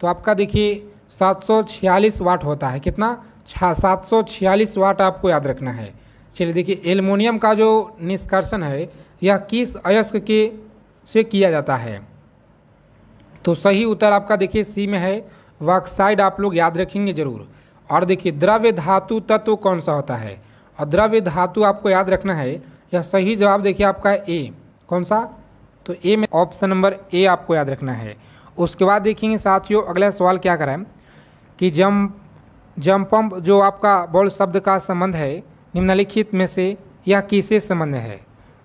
तो आपका देखिए 746 वाट होता है। कितना? 746 वाट आपको याद रखना है। चलिए देखिए, एल्युमिनियम का जो निष्कर्षण है यह किस अयस्क के से किया जाता है? तो सही उत्तर आपका देखिए सी में है, बॉक्साइट। आप लोग याद रखेंगे जरूर। और देखिए द्रव्य धातु तत्व कौन सा होता है? और द्रव्य धातु आपको याद रखना है। यह सही जवाब देखिए आपका ए। कौन सा? तो ए में ऑप्शन नंबर ए आपको याद रखना है। उसके बाद देखेंगे साथियों, अगला सवाल क्या करें कि जम्पम्प जो आपका बॉल शब्द का संबंध है निम्नलिखित में से यह किससे संबंध है?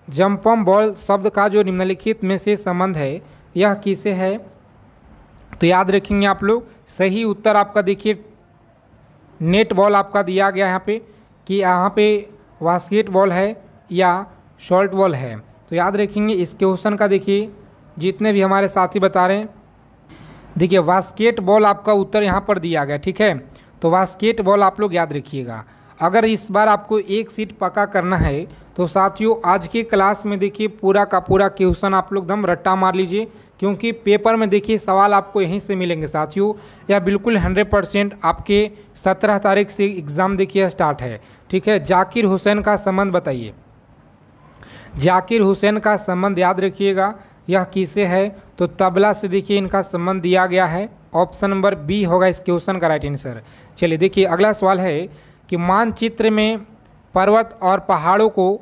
जम्पम्प बॉल शब्द का जो निम्नलिखित में से संबंध है यह किससे है? तो याद रखेंगे आप लोग। सही उत्तर आपका देखिए नेट बॉल आपका दिया गया यहाँ पे कि यहाँ पे बास्केट बॉल है या शॉर्ट बॉल है। तो याद रखेंगे इस क्वेश्चन का देखिए जितने भी हमारे साथी बता रहे हैं, देखिए बास्केट बॉल आपका उत्तर यहाँ पर दिया गया। ठीक है, तो बास्केट बॉल आप लोग याद रखिएगा। अगर इस बार आपको एक सीट पक्का करना है तो साथियों आज के क्लास में देखिए पूरा का पूरा क्वेश्चन आप लोग एकदम रट्टा मार लीजिए, क्योंकि पेपर में देखिए सवाल आपको यहीं से मिलेंगे साथियों। यह बिल्कुल 100% आपके 17 तारीख से एग्ज़ाम देखिए स्टार्ट है। ठीक है, जाकिर हुसैन का संबंध बताइए। जाकिर हुसैन का संबंध याद रखिएगा, यह किससे है? तो तबला से देखिए इनका संबंध दिया गया है। ऑप्शन नंबर बी होगा इस क्वेश्चन का राइट आंसर। चलिए देखिए अगला सवाल है कि मानचित्र में पर्वत और पहाड़ों को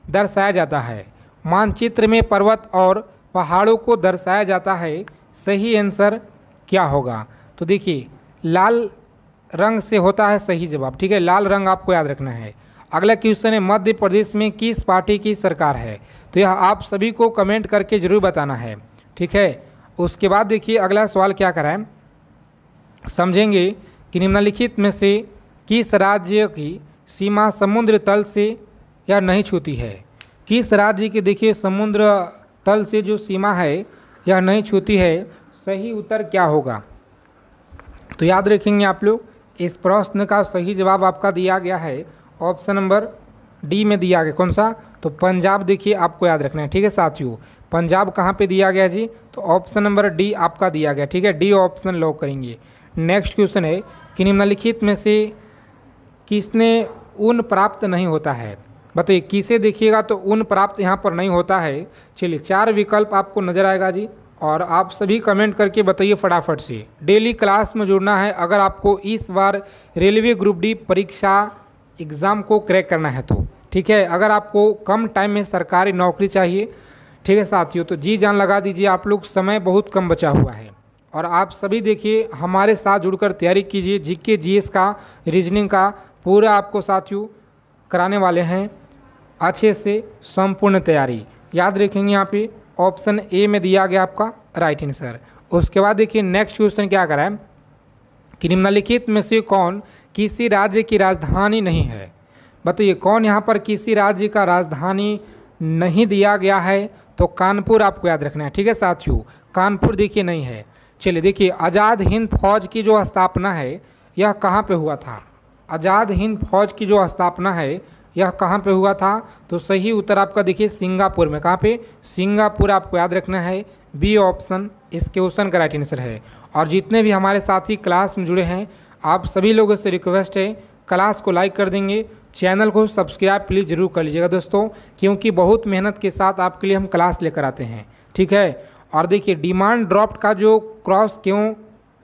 दर्शाया जाता है। मानचित्र में पर्वत और पहाड़ों को दर्शाया जाता है, सही आंसर क्या होगा? तो देखिए लाल रंग से होता है सही जवाब। ठीक है, लाल रंग आपको याद रखना है। अगला क्वेश्चन है मध्य प्रदेश में किस पार्टी की सरकार है? तो यह आप सभी को कमेंट करके जरूर बताना है। ठीक है, उसके बाद देखिए अगला सवाल क्या कराएं, समझेंगे कि निम्नलिखित में से किस राज्य की सीमा समुद्र तल से या नहीं छूती है? किस राज्य की देखिए समुद्र तल से जो सीमा है यह नहीं छूती है, सही उत्तर क्या होगा? तो याद रखेंगे आप लोग इस प्रश्न का सही जवाब आपका दिया गया है ऑप्शन नंबर डी में दिया गया। कौन सा? तो पंजाब देखिए आपको याद रखना है। ठीक है साथियों, पंजाब कहाँ पे दिया गया जी? तो ऑप्शन नंबर डी आपका दिया गया। ठीक है, डी ऑप्शन लॉक करेंगे। नेक्स्ट क्वेश्चन है कि निम्नलिखित में से किसने ऊन प्राप्त नहीं होता है? बताइए किसे देखिएगा तो ऊन प्राप्त यहाँ पर नहीं होता है। चलिए 4 विकल्प आपको नजर आएगा जी, और आप सभी कमेंट करके बताइए फटाफट से। डेली क्लास में जुड़ना है अगर आपको इस बार रेलवे ग्रुप डी परीक्षा एग्ज़ाम को क्रैक करना है तो। ठीक है, अगर आपको कम टाइम में सरकारी नौकरी चाहिए, ठीक है साथियों, तो जी जान लगा दीजिए आप लोग, समय बहुत कम बचा हुआ है। और आप सभी देखिए हमारे साथ जुड़कर तैयारी कीजिए। जीके जीएस का, रीजनिंग का पूरा आपको साथियों कराने वाले हैं अच्छे से संपूर्ण तैयारी। याद रखेंगे यहाँ पे ऑप्शन ए में दिया गया आपका राइट आंसर। उसके बाद देखिए नेक्स्ट क्वेश्चन क्या कराएं कि निम्नलिखित में से कौन किसी राज्य की राजधानी नहीं है? बताइए कौन यहाँ पर किसी राज्य का राजधानी नहीं दिया गया है? तो कानपुर आपको याद रखना है। ठीक है साथियों, कानपुर देखिए नहीं है। चलिए देखिए आज़ाद हिंद फौज की जो स्थापना है यह कहाँ पे हुआ था? आज़ाद हिंद फौज की जो स्थापना है यह कहाँ पे हुआ था? तो सही उत्तर आपका देखिए सिंगापुर में। कहाँ पे? सिंगापुर आपको याद रखना है। बी ऑप्शन इस क्वेश्चन का राइट आंसर है। और जितने भी हमारे साथी क्लास में जुड़े हैं आप सभी लोगों से रिक्वेस्ट है क्लास को लाइक कर देंगे, चैनल को सब्सक्राइब प्लीज़ जरूर कर लीजिएगा दोस्तों, क्योंकि बहुत मेहनत के साथ आपके लिए हम क्लास लेकर आते हैं। ठीक है, और देखिए डिमांड ड्राफ्ट का जो क्रॉस क्यों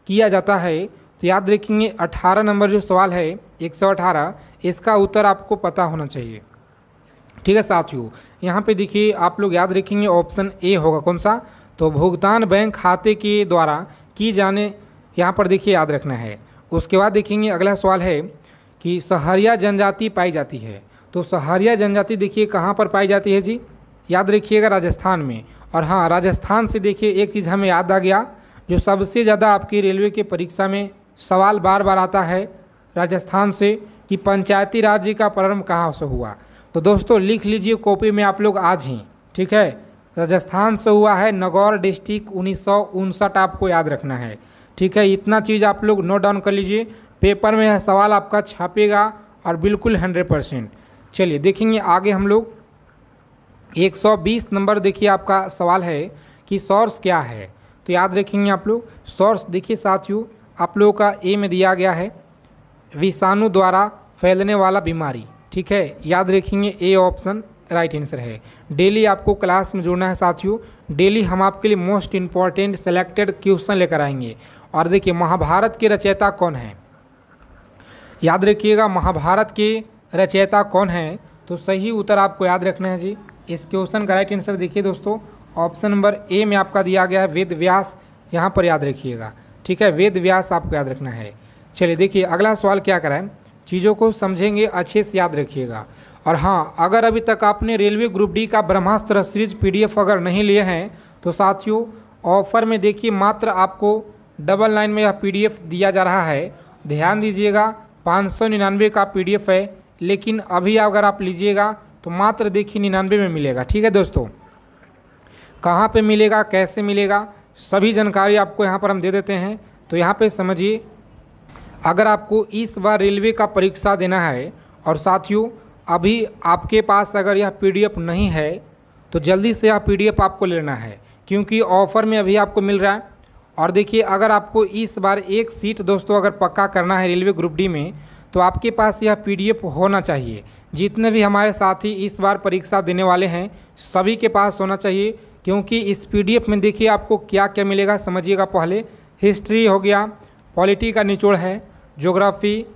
किया जाता है? तो याद रखेंगे 18 नंबर जो सवाल है 118, इसका उत्तर आपको पता होना चाहिए। ठीक है साथियों, यहाँ पे देखिए आप लोग याद रखेंगे ऑप्शन ए होगा। कौन सा? तो भुगतान बैंक खाते के द्वारा की जाने, यहाँ पर देखिए याद रखना है। उसके बाद देखेंगे अगला सवाल है कि सहरिया जनजाति पाई जाती है। तो सहरिया जनजाति देखिए कहाँ पर पाई जाती है जी? याद रखिएगा राजस्थान में। और हाँ, राजस्थान से देखिए एक चीज़ हमें याद आ गया, जो सबसे ज़्यादा आपकी रेलवे की परीक्षा में सवाल बार बार आता है राजस्थान से कि पंचायती राज्य का प्रारंभ कहाँ से हुआ। तो दोस्तों लिख लीजिए कॉपी में आप लोग आज ही। ठीक है, राजस्थान से हुआ है नगौर डिस्ट्रिक्ट 1959 आपको याद रखना है। ठीक है, इतना चीज़ आप लोग नोट डाउन कर लीजिए, पेपर में यह सवाल आपका छापेगा और बिल्कुल 100%। चलिए देखेंगे आगे हम लोग 120 नंबर देखिए आपका सवाल है कि सोर्स क्या है? तो तो याद रखेंगे आप लोग। सोर्स देखिए साथियों, आप लोगों का ए में दिया गया है विषाणु द्वारा फैलने वाला बीमारी, ठीक है, याद रखेंगे ए ऑप्शन राइट आंसर है। डेली आपको क्लास में जुड़ना है साथियों, डेली हम आपके लिए मोस्ट इंपॉर्टेंट सेलेक्टेड क्वेश्चन लेकर आएंगे। और देखिए महाभारत के रचयिता कौन है, याद रखिएगा महाभारत के रचयिता कौन है, तो सही उत्तर आपको याद रखना है जी। इस क्वेश्चन का राइट आंसर देखिए दोस्तों, ऑप्शन नंबर ए में आपका दिया गया है वेद व्यास, यहाँ पर याद रखिएगा, ठीक है, वेद व्यास आपको याद रखना है। चलिए देखिए अगला सवाल क्या कराएं, चीज़ों को समझेंगे अच्छे से, याद रखिएगा। और हाँ, अगर अभी तक आपने रेलवे ग्रुप डी का ब्रह्मास्त्र सीरीज पीडीएफ अगर नहीं लिए हैं तो साथियों ऑफर में देखिए मात्र आपको 99 में यह पीडीएफ दिया जा रहा है। ध्यान दीजिएगा 599 का पीडीएफ है, लेकिन अभी अगर आप लीजिएगा तो मात्र देखिए 99 में मिलेगा, ठीक है दोस्तों। कहाँ पे मिलेगा, कैसे मिलेगा, सभी जानकारी आपको यहाँ पर हम दे देते हैं। तो यहाँ पे समझिए, अगर आपको इस बार रेलवे का परीक्षा देना है और साथियों अभी आपके पास अगर यह पीडीएफ नहीं है तो जल्दी से यह पीडीएफ आपको लेना है, क्योंकि ऑफ़र में अभी आपको मिल रहा है। और देखिए अगर आपको इस बार एक सीट दोस्तों अगर पक्का करना है रेलवे ग्रुप डी में, तो आपके पास यह पीडीएफ होना चाहिए। जितने भी हमारे साथी इस बार परीक्षा देने वाले हैं सभी के पास होना चाहिए, क्योंकि इस पीडीएफ में देखिए आपको क्या क्या मिलेगा समझिएगा। पहले हिस्ट्री हो गया, पॉलिटी का निचोड़ है, ज्योग्राफी,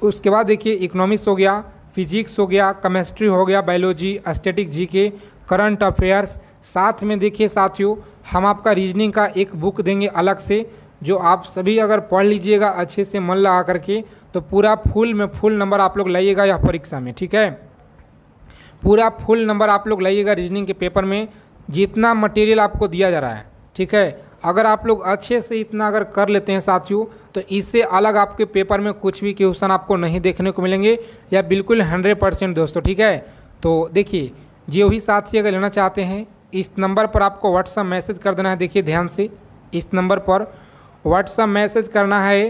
उसके बाद देखिए इकोनॉमिक्स हो गया, फिजिक्स हो गया, केमिस्ट्री हो गया, biology, static GK, current affairs. साथ में देखिए साथियों हम आपका रीजनिंग का एक बुक देंगे अलग से, जो आप सभी अगर पढ़ लीजिएगा अच्छे से मन लगा करके तो पूरा फुल में फुल नंबर आप लोग लाइएगा यह परीक्षा में, ठीक है। पूरा फुल नंबर आप लोग लाइएगा रीजनिंग के पेपर में, जितना मटेरियल आपको दिया जा रहा है, ठीक है। अगर आप लोग अच्छे से इतना अगर कर लेते हैं साथियों तो इससे अलग आपके पेपर में कुछ भी क्वेश्चन आपको नहीं देखने को मिलेंगे, या बिल्कुल 100% दोस्तों, ठीक है। तो देखिए जो भी साथी अगर लेना चाहते हैं इस नंबर पर आपको व्हाट्सअप मैसेज कर देना है। देखिए ध्यान से, इस नंबर पर व्हाट्सअप मैसेज करना है,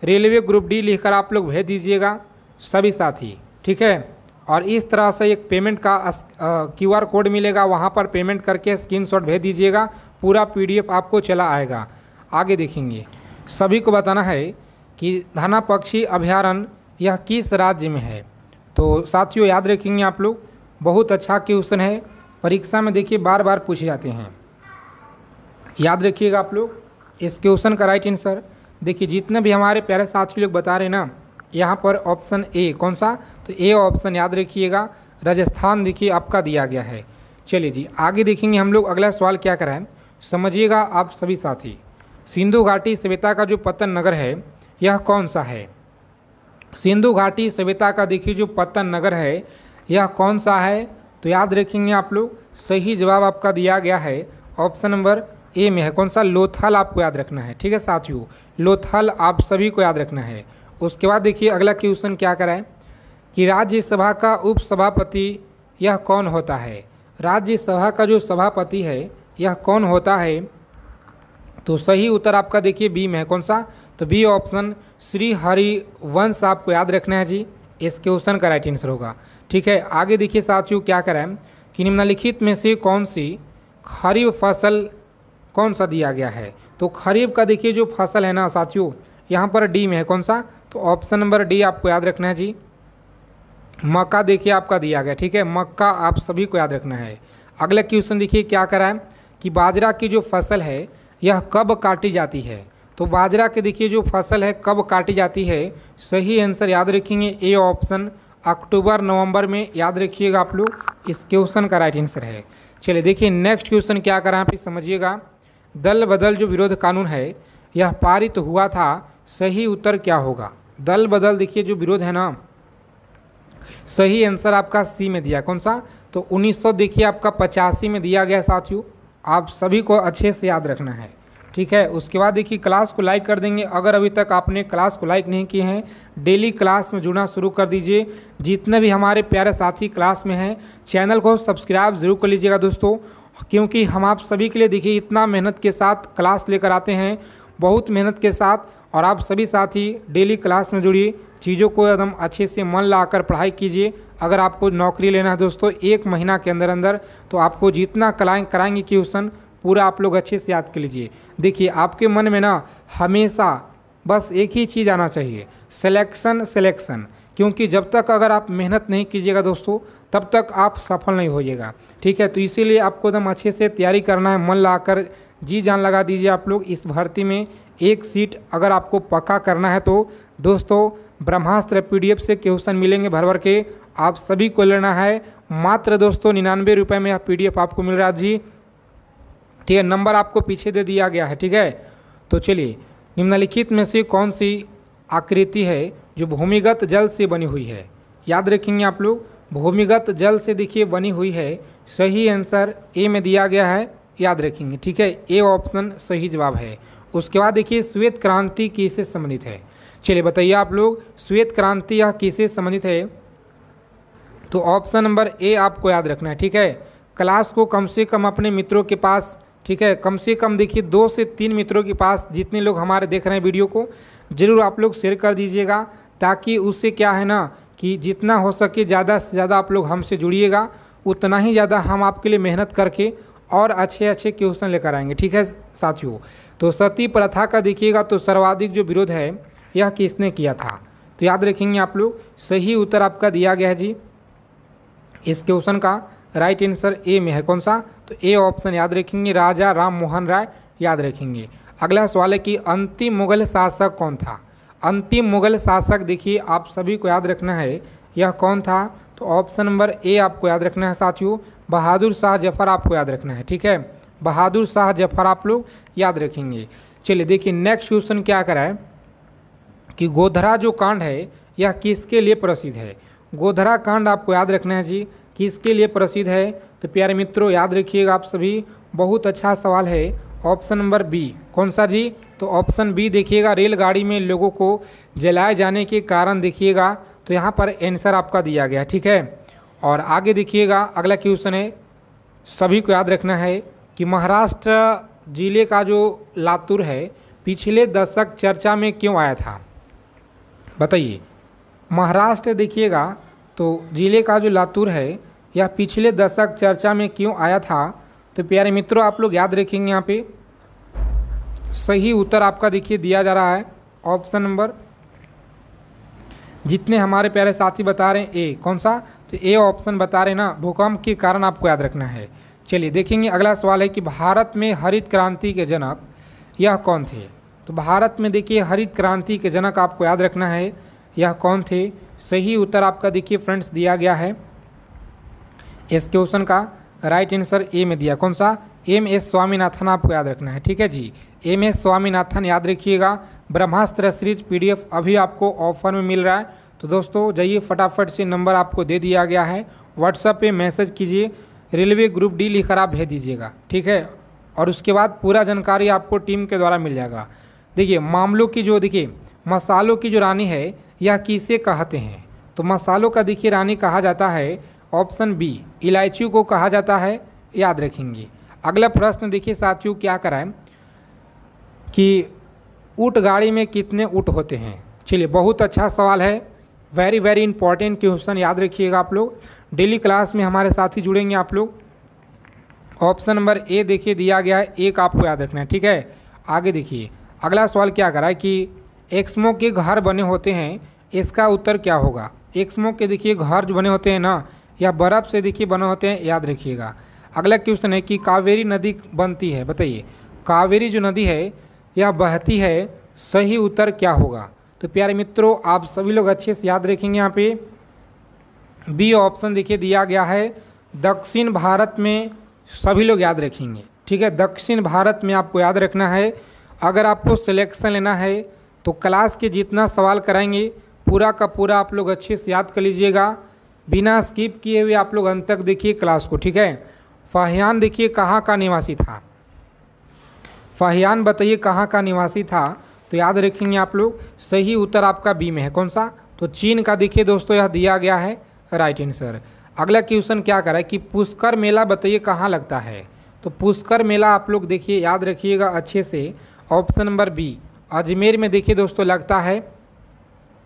रेलवे ग्रुप डी लिखकर आप लोग भेज दीजिएगा सभी साथी, ठीक है। और इस तरह से एक पेमेंट का QR कोड मिलेगा, वहाँ पर पेमेंट करके स्क्रीनशॉट भेज दीजिएगा, पूरा पीडीएफ आपको चला आएगा। आगे देखेंगे, सभी को बताना है कि धना पक्षी अभयारण्य यह किस राज्य में है। तो साथियों याद रखेंगे आप लोग, बहुत अच्छा क्वेश्चन है, परीक्षा में देखिए बार बार पूछे जाते हैं, याद रखिएगा आप लोग। इस क्वेश्चन का राइट आंसर देखिए जितने भी हमारे प्यारे साथी लोग बता रहे हैं ना, यहाँ पर ऑप्शन ए, कौन सा, तो ए ऑप्शन याद रखिएगा, राजस्थान देखिए आपका दिया गया है। चलिए जी आगे देखेंगे हम लोग, अगला सवाल क्या कराएं समझिएगा आप सभी साथी। सिंधु घाटी सभ्यता का जो पतन नगर है यह कौन सा है। सिंधु घाटी सभ्यता का देखिए जो पतन नगर है यह कौन सा है, तो याद रखेंगे आप लोग, सही जवाब आपका दिया गया है ऑप्शन नंबर ए में है, कौन सा, लोथल आपको याद रखना है, ठीक है साथियों, लोथल आप सभी को याद रखना है। उसके बाद देखिए अगला क्वेश्चन क्या कराएं कि राज्यसभा का उपसभापति यह कौन होता है। राज्यसभा का जो सभापति है यह कौन होता है, तो सही उत्तर आपका देखिए बी में है, कौन सा, तो बी ऑप्शन श्री हरिवंश आपको याद रखना है जी, इस क्वेश्चन का राइट आंसर होगा, ठीक है। आगे देखिए साथियों क्या कराएं कि निम्नलिखित में से कौन सी खरीफ फसल कौन सा दिया गया है। तो खरीफ का देखिए जो फसल है ना साथियों यहाँ पर डी में है, कौन सा, तो ऑप्शन नंबर डी आपको याद रखना है जी। मक्का देखिए आपका दिया गया, ठीक है, मक्का आप सभी को याद रखना है। अगला क्वेश्चन देखिए क्या कराएं कि बाजरा की जो फसल है यह कब काटी जाती है। तो बाजरा के देखिए जो फसल है कब काटी जाती है, सही आंसर याद रखेंगे ए ऑप्शन अक्टूबर नवंबर में, याद रखिएगा आप लोग, इस क्वेश्चन का राइट आंसर है। चलिए देखिए नेक्स्ट क्वेश्चन क्या कराएं आप समझिएगा। दल बदल जो विरोध कानून है यह पारित हुआ था, सही उत्तर क्या होगा। दल बदल देखिए जो विरोध है ना, सही आंसर आपका सी में दिया, कौन सा, तो 1900 देखिए आपका 85 में दिया गया साथियों, आप सभी को अच्छे से याद रखना है, ठीक है। उसके बाद देखिए क्लास को लाइक कर देंगे, अगर अभी तक आपने क्लास को लाइक नहीं किए हैं डेली क्लास में जुड़ना शुरू कर दीजिए। जितने भी हमारे प्यारे साथी क्लास में हैं चैनल को सब्सक्राइब जरूर कर लीजिएगा दोस्तों, क्योंकि हम आप सभी के लिए देखिए इतना मेहनत के साथ क्लास लेकर आते हैं, बहुत मेहनत के साथ, और आप सभी साथी डेली क्लास में जुड़िए, चीज़ों को एकदम अच्छे से मन लगाकर पढ़ाई कीजिए। अगर आपको नौकरी लेना है दोस्तों 1 महीना के अंदर अंदर, तो आपको जितना कराएंगे क्वेश्चन पूरा आप लोग अच्छे से याद कर लीजिए। देखिए आपके मन में ना हमेशा बस एक ही चीज़ आना चाहिए, सिलेक्शन सिलेक्शन। क्योंकि जब तक अगर आप मेहनत नहीं कीजिएगा दोस्तों तब तक आप सफल नहीं होइएगा। ठीक है, तो इसीलिए आपको एकदम अच्छे से तैयारी करना है, मन लगाकर जी जान लगा दीजिए आप लोग इस भर्ती में। एक सीट अगर आपको पक्का करना है तो दोस्तों ब्रह्मास्त्र PDF से क्वेश्चन मिलेंगे भर भर के, आप सभी को लेना है। मात्र दोस्तों 99 रुपये में यह PDF आपको मिल रहा है जी। ठीक है, नंबर आपको पीछे दे दिया गया है। ठीक है, तो चलिए निम्नलिखित में से कौन सी आकृति है जो भूमिगत जल से बनी हुई है? याद रखेंगे आप लोग, भूमिगत जल से देखिए बनी हुई है। सही आंसर ए में दिया गया है, याद रखेंगे। ठीक है, ए ऑप्शन सही जवाब है। उसके बाद देखिए श्वेत क्रांति किससे संबंधित है? चलिए बताइए आप लोग, श्वेत क्रांति यह किससे संबंधित है? तो ऑप्शन नंबर ए आपको याद रखना है। ठीक है, क्लास को कम से कम अपने मित्रों के पास, ठीक है, कम से कम देखिए 2 से 3 मित्रों के पास, जितने लोग हमारे देख रहे हैं वीडियो को, ज़रूर आप लोग शेयर कर दीजिएगा, ताकि उससे क्या है ना कि जितना हो सके ज़्यादा से ज़्यादा आप लोग हमसे जुड़िएगा, उतना ही ज़्यादा हम आपके लिए मेहनत करके और अच्छे अच्छे क्वेश्चन लेकर आएंगे। ठीक है साथियों, तो सती प्रथा का देखिएगा तो सर्वाधिक जो विरोध है यह किसने किया था? तो याद रखेंगे आप लोग, सही उत्तर आपका दिया गया है जी। इस क्वेश्चन का राइट आंसर ए में है। कौन सा? तो ए ऑप्शन याद रखेंगे, राजा राम मोहन राय, याद रखेंगे। अगला सवाल है कि अंतिम मुगल शासक कौन था? अंतिम मुगल शासक देखिए आप सभी को याद रखना है, यह कौन था? तो ऑप्शन नंबर ए आपको याद रखना है साथियों, बहादुर शाह जफर आपको याद रखना है। ठीक है, बहादुर शाह जफर आप लोग याद रखेंगे। चलिए देखिए नेक्स्ट क्वेश्चन क्या करा है कि गोधरा जो कांड है यह किसके लिए प्रसिद्ध है? गोधरा कांड आपको याद रखना है जी, किसके लिए प्रसिद्ध है? तो प्यारे मित्रों याद रखिएगा आप सभी, बहुत अच्छा सवाल है। ऑप्शन नंबर बी, कौन सा जी? तो ऑप्शन बी देखिएगा, रेलगाड़ी में लोगों को जलाए जाने के कारण देखिएगा, तो यहाँ पर आंसर आपका दिया गया। ठीक है, और आगे देखिएगा अगला क्वेश्चन है, सभी को याद रखना है कि महाराष्ट्र जिले का जो लातूर है पिछले दशक चर्चा में क्यों आया था? बताइए। महाराष्ट्र देखिएगा तो जिले का जो लातूर है यह पिछले दशक चर्चा में क्यों आया था? तो प्यारे मित्रों आप लोग याद रखेंगे, यहाँ पे सही उत्तर आपका देखिए दिया जा रहा है ऑप्शन नंबर, जितने हमारे प्यारे साथी बता रहे हैं ए। कौन सा? तो ए ऑप्शन बता रहे ना, भूकंप के कारण आपको याद रखना है। चलिए देखेंगे अगला सवाल है कि भारत में हरित क्रांति के जनक यह कौन थे? तो भारत में देखिए हरित क्रांति के जनक आपको याद रखना है, यह कौन थे? सही उत्तर आपका देखिए फ्रेंड्स दिया गया है। इस क्वेश्चन का राइट आंसर ए में दिया। कौन सा? MS स्वामीनाथन आपको याद रखना है। ठीक है जी, MS स्वामीनाथन याद रखिएगा। ब्रह्मास्त्र सीरीज PDF अभी आपको ऑफर में मिल रहा है, तो दोस्तों जाइए फटाफट से, नंबर आपको दे दिया गया है, व्हाट्सएप पे मैसेज कीजिए, रेलवे ग्रुप D लिखकर आप भेज दीजिएगा। ठीक है, और उसके बाद पूरा जानकारी आपको टीम के द्वारा मिल जाएगा। देखिए मामलों की जो, देखिए मसालों की जो रानी है यह किसे कहते हैं? तो मसालों का देखिए रानी कहा जाता है ऑप्शन बी, इलायची को कहा जाता है, याद रखेंगे। अगला प्रश्न देखिए साथियों क्या कराएं कि ऊँट गाड़ी में कितने ऊँट होते हैं? चलिए बहुत अच्छा सवाल है, वेरी वेरी इंपॉर्टेंट क्वेश्चन, याद रखिएगा आप लोग, डेली क्लास में हमारे साथ ही जुड़ेंगे आप लोग। ऑप्शन नंबर ए देखिए दिया गया है, एक आपको याद रखना है। ठीक है, आगे देखिए अगला सवाल क्या करा है कि एक्समो के घर बने होते हैं, इसका उत्तर क्या होगा? एक्समो के देखिए घर जो बने होते हैं ना, या बर्फ़ से देखिए बने होते हैं, याद रखिएगा। अगला क्वेश्चन है कि कावेरी नदी बनती है, बताइए कावेरी जो नदी है यह बहती है, सही उत्तर क्या होगा? तो प्यारे मित्रों आप सभी लोग अच्छे से याद रखेंगे, यहाँ पे बी ऑप्शन देखिए दिया गया है, दक्षिण भारत में, सभी लोग याद रखेंगे। ठीक है, दक्षिण भारत में आपको याद रखना है। अगर आपको सिलेक्शन लेना है तो क्लास के जितना सवाल कराएंगे पूरा का पूरा आप लोग अच्छे से याद कर लीजिएगा, बिना स्किप किए हुए आप लोग अंत तक देखिए क्लास को। ठीक है, फाहियान देखिए कहाँ का निवासी था? फाहियान बताइए कहाँ का निवासी था? तो याद रखेंगे आप लोग, सही उत्तर आपका बी में है। कौन सा? तो चीन का देखिए दोस्तों यह दिया गया है राइट आंसर। अगला क्वेश्चन क्या करा है कि पुष्कर मेला बताइए कहाँ लगता है? तो पुष्कर मेला आप लोग देखिए याद रखिएगा अच्छे से, ऑप्शन नंबर बी अजमेर में देखिए दोस्तों लगता है,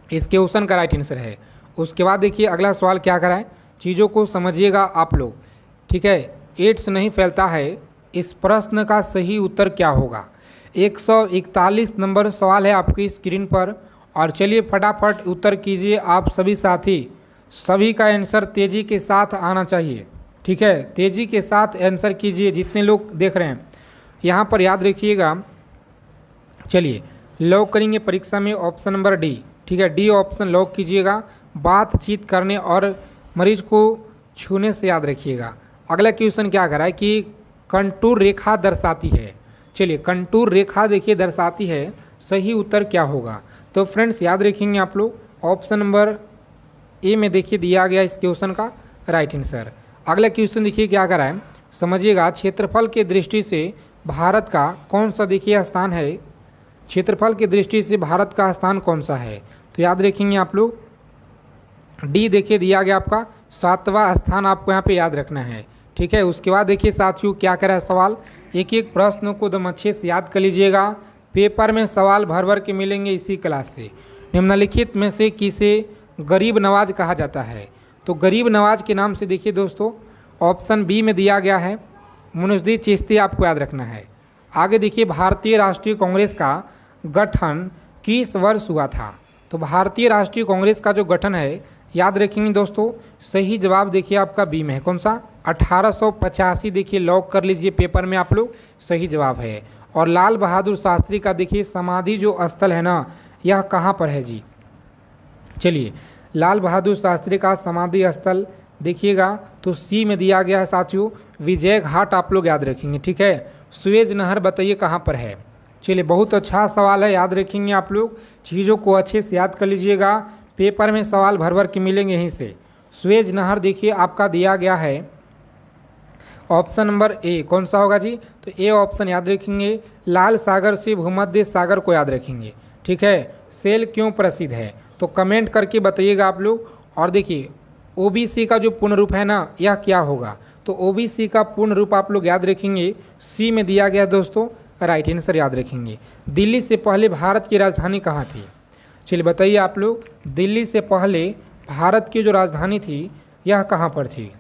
इस क्वेश्चन का राइट आंसर है। उसके बाद देखिए अगला सवाल क्या करा है, चीज़ों को समझिएगा आप लोग। ठीक है, एड्स नहीं फैलता है, इस प्रश्न का सही उत्तर क्या होगा। 141 नंबर सवाल है आपकी स्क्रीन पर। और चलिए फटाफट उत्तर कीजिए आप सभी साथी। सभी का आंसर तेज़ी के साथ आना चाहिए, ठीक है। तेज़ी के साथ आंसर कीजिए जितने लोग देख रहे हैं। यहाँ पर याद रखिएगा, चलिए लॉक करेंगे परीक्षा में ऑप्शन नंबर डी, ठीक है। डी ऑप्शन लॉक कीजिएगा। बातचीत करने और मरीज को छूने से याद रखिएगा। अगला क्वेश्चन क्या कर रहा है कि कंटूर रेखा दर्शाती है। चलिए कंटूर रेखा देखिए दर्शाती है, सही उत्तर क्या होगा। तो फ्रेंड्स याद रखेंगे आप लोग ऑप्शन नंबर ए में देखिए दिया गया इस क्वेश्चन का राइट आंसर। अगला क्वेश्चन देखिए क्या कर रहा है, समझिएगा। क्षेत्रफल की दृष्टि से भारत का कौन सा देखिए स्थान है। क्षेत्रफल की दृष्टि से भारत का स्थान कौन सा है। तो याद रखेंगे आप लोग डी देखिए दिया गया आपका 7वां स्थान आपको यहाँ पे याद रखना है, ठीक है। उसके बाद देखिए साथियों क्या करा है सवाल, एक एक प्रश्नों को एकदम अच्छे से याद कर लीजिएगा। पेपर में सवाल भर भर के मिलेंगे इसी क्लास से। निम्नलिखित में से किसे गरीब नवाज कहा जाता है। तो गरीब नवाज के नाम से देखिए दोस्तों ऑप्शन बी में दिया गया है मुइनुद्दीन चिश्ती, आपको याद रखना है। आगे देखिए भारतीय राष्ट्रीय कांग्रेस का गठन किस वर्ष हुआ था। तो भारतीय राष्ट्रीय कांग्रेस का जो गठन है याद रखेंगे दोस्तों, सही जवाब देखिए आपका बी में है। कौन सा, 1885 देखिए लॉक कर लीजिए पेपर में आप लोग, सही जवाब है। और लाल बहादुर शास्त्री का देखिए समाधि जो स्थल है ना, यह कहाँ पर है जी। चलिए लाल बहादुर शास्त्री का समाधि स्थल देखिएगा तो सी में दिया गया है साथियों, विजय घाट आप लोग याद रखेंगे, ठीक है। सुएज नहर बताइए कहाँ पर है। चलिए बहुत अच्छा सवाल है, याद रखेंगे आप लोग, चीज़ों को अच्छे से याद कर लीजिएगा। पेपर में सवाल भर भर के मिलेंगे यहीं से। सुएज नहर देखिए आपका दिया गया है ऑप्शन नंबर ए, कौन सा होगा जी। तो ए ऑप्शन याद रखेंगे। लाल सागर से भूमध्य सागर को याद रखेंगे, ठीक है। सेल क्यों प्रसिद्ध है, तो कमेंट करके बताइएगा आप लोग। और देखिए ओबीसी का जो पूर्ण रूप है ना, यह क्या होगा। तो ओबीसी का पूर्ण रूप आप लोग याद रखेंगे, सी में दिया गया दोस्तों, राइट आंसर याद रखेंगे। दिल्ली से पहले भारत की राजधानी कहाँ थी। चलिए बताइए आप लोग, दिल्ली से पहले भारत की जो राजधानी थी यह कहाँ पर थी।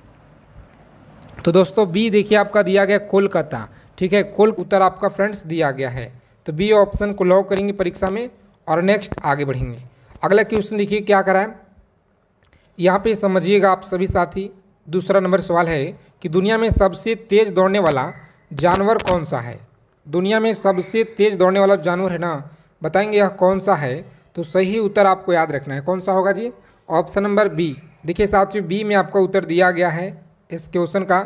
तो दोस्तों बी देखिए आपका दिया गया कोलकाता, ठीक है। उत्तर आपका फ्रेंड्स दिया गया है। तो बी ऑप्शन को लॉक करेंगे परीक्षा में और नेक्स्ट आगे बढ़ेंगे। अगला क्वेश्चन देखिए क्या करा है, यहाँ पे समझिएगा आप सभी साथी। दूसरा नंबर सवाल है कि दुनिया में सबसे तेज दौड़ने वाला जानवर कौन सा है। दुनिया में सबसे तेज दौड़ने वाला जानवर है ना, बताएंगे यह कौन सा है। तो सही उत्तर आपको याद रखना है, कौन सा होगा जी, ऑप्शन नंबर बी। देखिए साथियों बी में आपका उत्तर दिया गया है इस क्वेश्चन का,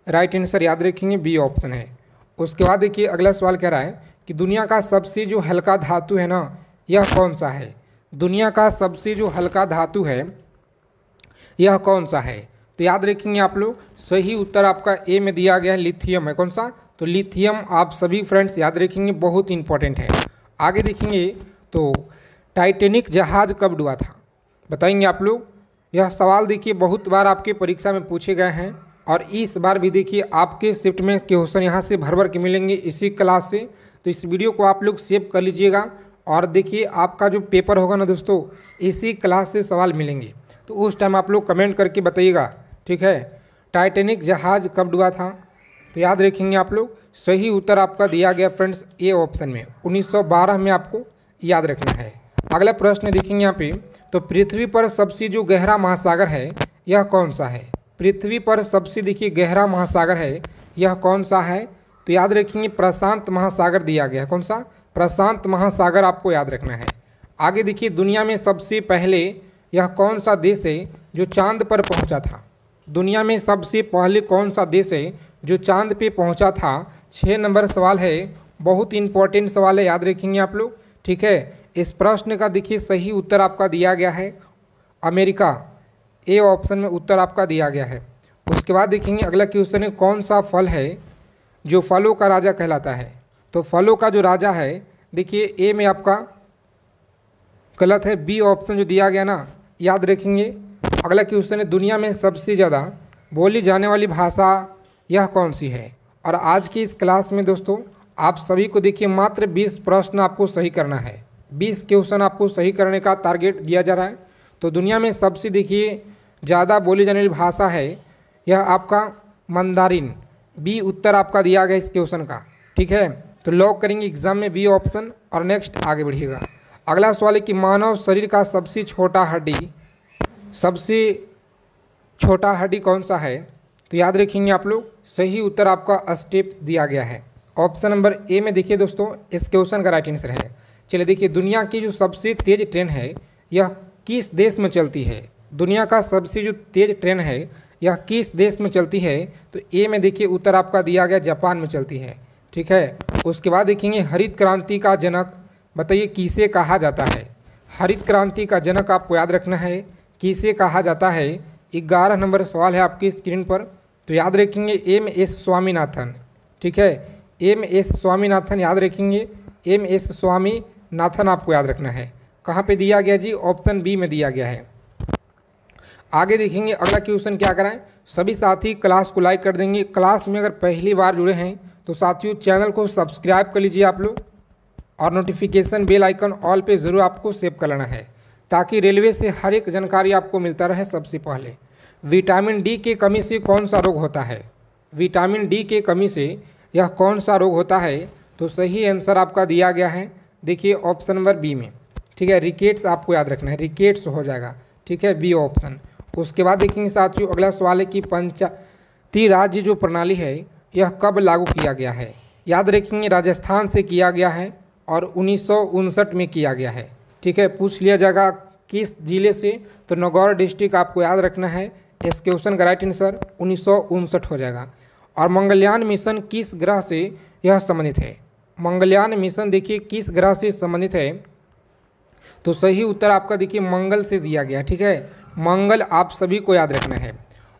राइट आंसर याद रखेंगे बी ऑप्शन है। उसके बाद देखिए अगला सवाल कह रहा है कि दुनिया का सबसे जो हल्का धातु है ना, यह कौन सा है। दुनिया का सबसे जो हल्का धातु है यह कौन सा है। तो याद रखेंगे आप लोग, सही उत्तर आपका ए में दिया गया है, लिथियम है। कौन सा, तो लिथियम आप सभी फ्रेंड्स याद रखेंगे, बहुत इंपॉर्टेंट है। आगे देखेंगे तो टाइटैनिक जहाज कब डूबा था, बताएंगे आप लोग। यह सवाल देखिए बहुत बार आपके परीक्षा में पूछे गए हैं और इस बार भी देखिए आपके शिफ्ट में क्वेश्चन यहाँ से भर भर के मिलेंगे इसी क्लास से। तो इस वीडियो को आप लोग सेव कर लीजिएगा और देखिए आपका जो पेपर होगा ना दोस्तों, इसी क्लास से सवाल मिलेंगे। तो उस टाइम आप लोग कमेंट करके बताइएगा, ठीक है। टाइटैनिक जहाज कब डूबा था, तो याद रखेंगे आप लोग, सही उत्तर आपका दिया गया फ्रेंड्स ए ऑप्शन में, 1912 में आपको याद रखना है। अगला प्रश्न देखेंगे यहाँ पे, तो पृथ्वी पर सबसे जो गहरा महासागर है यह कौन सा है। पृथ्वी पर सबसे देखिए गहरा महासागर है, यह कौन सा है। तो याद रखेंगे प्रशांत महासागर दिया गया है। कौन सा, प्रशांत महासागर आपको याद रखना है। आगे देखिए दुनिया में सबसे पहले यह कौन सा देश है जो चांद पर पहुंचा था। दुनिया में सबसे पहले कौन सा देश है जो चांद पे पहुंचा था। 6 नंबर सवाल है, बहुत इंपॉर्टेंट सवाल है, याद रखेंगे आप लोग, ठीक है। इस प्रश्न का देखिए सही उत्तर आपका दिया गया है अमेरिका, ए ऑप्शन में उत्तर आपका दिया गया है। उसके बाद देखेंगे अगला क्वेश्चन है, कौन सा फल है जो फलों का राजा कहलाता है। तो फलों का जो राजा है देखिए ए में आपका गलत है, बी ऑप्शन जो दिया गया ना, याद रखेंगे। अगला क्वेश्चन है, दुनिया में सबसे ज़्यादा बोली जाने वाली भाषा यह कौन सी है। और आज की इस क्लास में दोस्तों आप सभी को देखिए मात्र 20 प्रश्न आपको सही करना है, 20 क्वेश्चन आपको सही करने का टारगेट दिया जा रहा है। तो दुनिया में सबसे देखिए ज़्यादा बोली जाने वाली भाषा है यह आपका मंदारिन, बी उत्तर आपका दिया गया इस क्वेश्चन का। ठीक है, तो लॉक करेंगे एग्जाम में बी ऑप्शन और नेक्स्ट आगे बढ़िएगा। अगला सवाल है कि मानव शरीर का सबसे छोटा हड्डी कौन सा है? तो याद रखेंगे आप लोग, सही उत्तर आपका स्टेप दिया गया है। ऑप्शन नंबर ए में देखिए दोस्तों, इस क्वेश्चन का राइट आंसर है। चलिए देखिए, दुनिया की जो सबसे तेज ट्रेन है यह किस देश में चलती है? दुनिया का सबसे जो तेज ट्रेन है यह किस देश में चलती है? तो ए में देखिए उत्तर आपका दिया गया जापान में चलती है। ठीक है, उसके बाद देखेंगे हरित क्रांति का जनक बताइए किसे कहा जाता है? हरित क्रांति का जनक आपको याद रखना है, किसे कहा जाता है? 11 नंबर सवाल है आपकी स्क्रीन पर। तो याद रखेंगे M.S. स्वामीनाथन। ठीक है, M.S. स्वामीनाथन याद रखेंगे, M.S. स्वामीनाथन आपको याद रखना है। कहाँ पे दिया गया जी? ऑप्शन बी में दिया गया है। आगे देखेंगे अगला क्वेश्चन क्या कराएं। सभी साथी क्लास को लाइक कर देंगे। क्लास में अगर पहली बार जुड़े हैं तो साथियों चैनल को सब्सक्राइब कर लीजिए आप लोग, और नोटिफिकेशन बेल आइकन ऑल पे ज़रूर आपको सेव कर लेना है, ताकि रेलवे से हर एक जानकारी आपको मिलता रहे सबसे पहले। विटामिन डी की कमी से कौन सा रोग होता है? विटामिन डी की कमी से यह कौन सा रोग होता है? तो सही आंसर आपका दिया गया है, देखिए ऑप्शन नंबर बी में। ठीक है, रिकेट्स आपको याद रखना है, रिकेट्स हो जाएगा। ठीक है, बी ऑप्शन। उसके बाद देखेंगे साथियों अगला सवाल है कि पंचायती राज्य जो प्रणाली है यह कब लागू किया गया है? याद रखेंगे राजस्थान से किया गया है और 1959 में किया गया है। ठीक है, पूछ लिया जाएगा किस जिले से? तो नागौर डिस्ट्रिक्ट आपको याद रखना है। इस क्वेश्चन का राइट आंसर 1959 हो जाएगा। और मंगलयान मिशन किस ग्रह से यह संबंधित है? मंगलयान मिशन देखिए किस ग्रह से संबंधित है? तो सही उत्तर आपका देखिए मंगल से दिया गया। ठीक है, मंगल आप सभी को याद रखना है।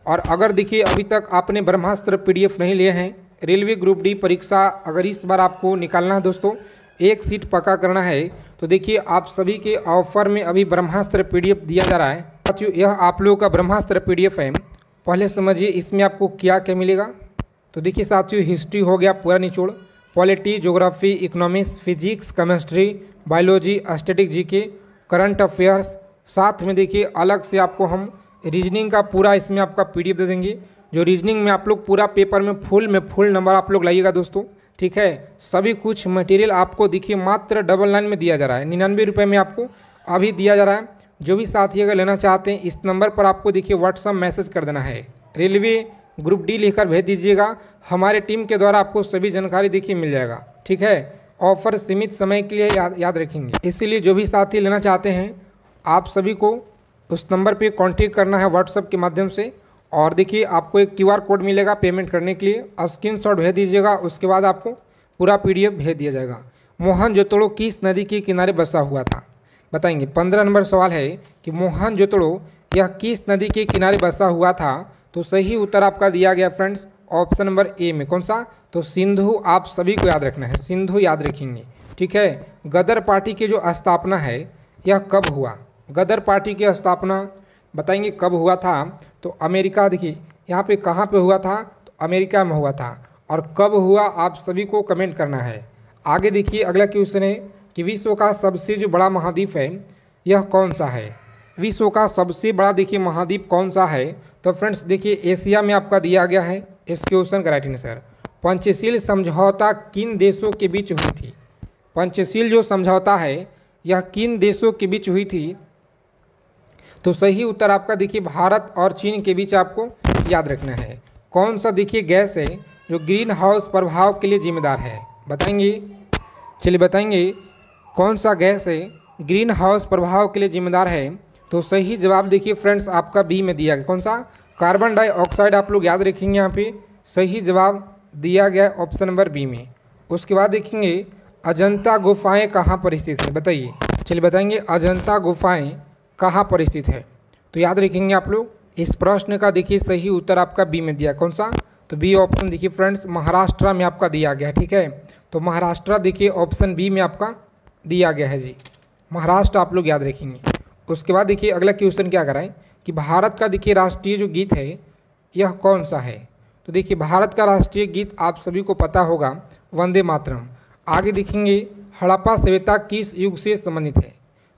और अगर देखिए अभी तक आपने ब्रह्मास्त्र PDF नहीं लिए हैं, रेलवे ग्रुप डी परीक्षा अगर इस बार आपको निकालना है दोस्तों, एक सीट पक्का करना है, तो देखिए आप सभी के ऑफर में अभी ब्रह्मास्त्र PDF दिया जा रहा है। साथियों यह आप लोगों का ब्रह्मास्त्र PDF है। पहले समझिए इसमें आपको क्या क्या मिलेगा। तो देखिए साथियों, हिस्ट्री हो गया पूरा निचोड़, polity, geography, economics, physics, chemistry, biology, static GK, current affairs, साथ में देखिए अलग से आपको हम रीजनिंग का पूरा इसमें आपका PDF दे देंगे। जो रीजनिंग में आप लोग पूरा पेपर में फुल नंबर आप लोग लाइएगा दोस्तों। ठीक है, सभी कुछ मटेरियल आपको देखिए मात्र 99 में दिया जा रहा है, 99 रुपये में आपको अभी दिया जा रहा है। जो भी साथी अगर लेना चाहते हैं इस नंबर पर आपको देखिए व्हाट्सअप मैसेज कर देना है, रेलवे ग्रुप डी लिखकर भेज दीजिएगा। हमारे टीम के द्वारा आपको सभी जानकारी देखिए मिल जाएगा। ठीक है, ऑफर सीमित समय के लिए याद रखेंगे, इसीलिए जो भी साथी लेना चाहते हैं आप सभी को उस नंबर पे कांटेक्ट करना है व्हाट्सएप के माध्यम से। और देखिए आपको एक QR कोड मिलेगा पेमेंट करने के लिए, और स्क्रीनशॉट भेज दीजिएगा, उसके बाद आपको पूरा PDF भेज दिया जाएगा। मोहनजोदड़ो किस नदी के किनारे बसा हुआ था? बताएंगे। 15 नंबर सवाल है कि मोहनजोदड़ो यह किस नदी के किनारे बसा हुआ था? तो सही उत्तर आपका दिया गया फ्रेंड्स ऑप्शन नंबर ए में। कौन सा? तो सिंधु आप सभी को याद रखना है, सिंधु याद रखेंगे। ठीक है, गदर पार्टी की जो स्थापना है यह कब हुआ? गदर पार्टी की स्थापना बताएंगे कब हुआ था? तो अमेरिका, देखिए यहाँ पे कहाँ पे हुआ था? तो अमेरिका में हुआ था। और कब हुआ आप सभी को कमेंट करना है। आगे देखिए अगला क्वेश्चन है कि विश्व का सबसे जो बड़ा महाद्वीप है यह कौन सा है? विश्व का सबसे बड़ा देखिए महाद्वीप कौन सा है? तो फ्रेंड्स देखिए एशिया में आपका दिया गया है इस क्वेश्चन का राइट आंसर। पंचशील समझौता किन देशों के बीच हुई थी? पंचशील जो समझौता है यह किन देशों के बीच हुई थी? तो सही उत्तर आपका देखिए भारत और चीन के बीच आपको याद रखना है। कौन सा देखिए गैस है जो ग्रीन हाउस प्रभाव के लिए जिम्मेदार है? बताएंगे। चलिए बताएंगे कौन सा गैस है ग्रीन हाउस प्रभाव के लिए जिम्मेदार है? तो सही जवाब देखिए फ्रेंड्स आपका बी में दिया गया। कौन सा? कार्बन डाइऑक्साइड आप लोग याद रखेंगे। यहाँ पे सही जवाब दिया गया ऑप्शन नंबर बी में। उसके बाद देखेंगे अजंता गुफाएं कहाँ पर स्थित है? बताइए। चलिए बताएंगे अजंता गुफाएं कहाँ पर स्थित है? तो याद रखेंगे आप लोग इस प्रश्न का देखिए सही उत्तर आपका बी में दिया। कौन सा? तो बी ऑप्शन देखिए फ्रेंड्स महाराष्ट्र में आपका दिया गया है। ठीक है, तो महाराष्ट्र देखिए ऑप्शन बी में आपका दिया गया है जी, महाराष्ट्र आप लोग याद रखेंगे। उसके बाद देखिए अगला क्वेश्चन क्या कराएं कि भारत का देखिए राष्ट्रीय जो गीत है यह कौन सा है? तो देखिए भारत का राष्ट्रीय गीत आप सभी को पता होगा वंदे मातरम। आगे देखेंगे हड़प्पा सभ्यता किस युग से संबंधित है?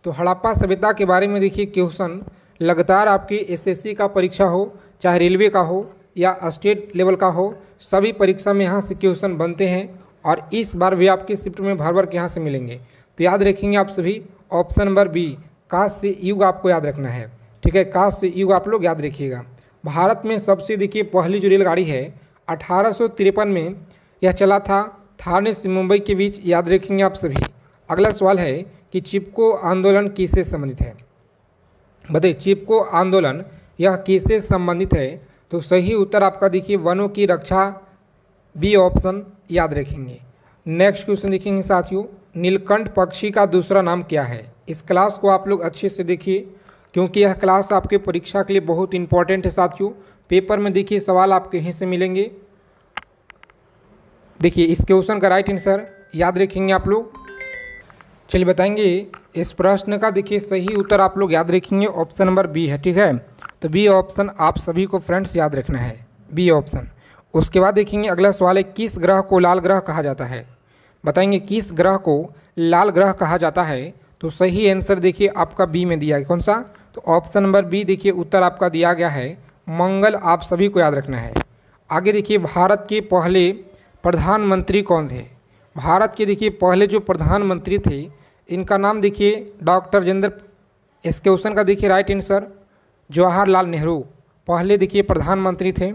तो हड़प्पा सभ्यता के बारे में देखिए क्वेश्चन लगातार आपकी SSC का परीक्षा हो, चाहे रेलवे का हो, या स्टेट लेवल का हो, सभी परीक्षा में यहाँ से क्वेश्चन बनते हैं और इस बार भी आपके शिफ्ट में भर भर के यहाँ से मिलेंगे। तो याद रखेंगे आप सभी ऑप्शन नंबर बी काश से युग आपको याद रखना है। ठीक है, काश से युग आप लोग याद रखिएगा। भारत में सबसे देखिए पहली जो रेलगाड़ी है 1853 में यह चला था ठाणे से मुंबई के बीच, याद रखेंगे आप सभी। अगला सवाल है कि चिपको आंदोलन किससे संबंधित है? बताइए, चिपको आंदोलन यह किससे संबंधित है? तो सही उत्तर आपका देखिए वनों की रक्षा, बी ऑप्शन याद रखेंगे। नेक्स्ट क्वेश्चन देखेंगे साथियों, नीलकंठ पक्षी का दूसरा नाम क्या है? इस क्लास को आप लोग अच्छे से देखिए क्योंकि यह क्लास आपके परीक्षा के लिए बहुत इंपॉर्टेंट है साथियों। पेपर में देखिए सवाल आपके यहीं से मिलेंगे। देखिए इस क्वेश्चन का राइट आंसर याद रखेंगे आप लोग। चलिए बताएंगे इस प्रश्न का देखिए सही उत्तर आप लोग याद रखेंगे ऑप्शन नंबर बी है। ठीक है, तो बी ऑप्शन आप सभी को फ्रेंड्स याद रखना है, बी ऑप्शन। उसके बाद देखेंगे अगला सवाल है किस ग्रह को लाल ग्रह कहा जाता है? बताएंगे किस ग्रह को लाल ग्रह कहा जाता है? तो सही आंसर देखिए आपका बी में दिया है। कौन सा? तो ऑप्शन नंबर बी देखिए उत्तर आपका दिया गया है मंगल, आप सभी को याद रखना है। आगे देखिए भारत के पहले प्रधानमंत्री कौन थे? भारत के देखिए पहले जो प्रधानमंत्री थे इनका नाम देखिए डॉक्टर राजेंद्र, इस क्वेश्चन का देखिए राइट आंसर जवाहरलाल नेहरू पहले देखिए प्रधानमंत्री थे,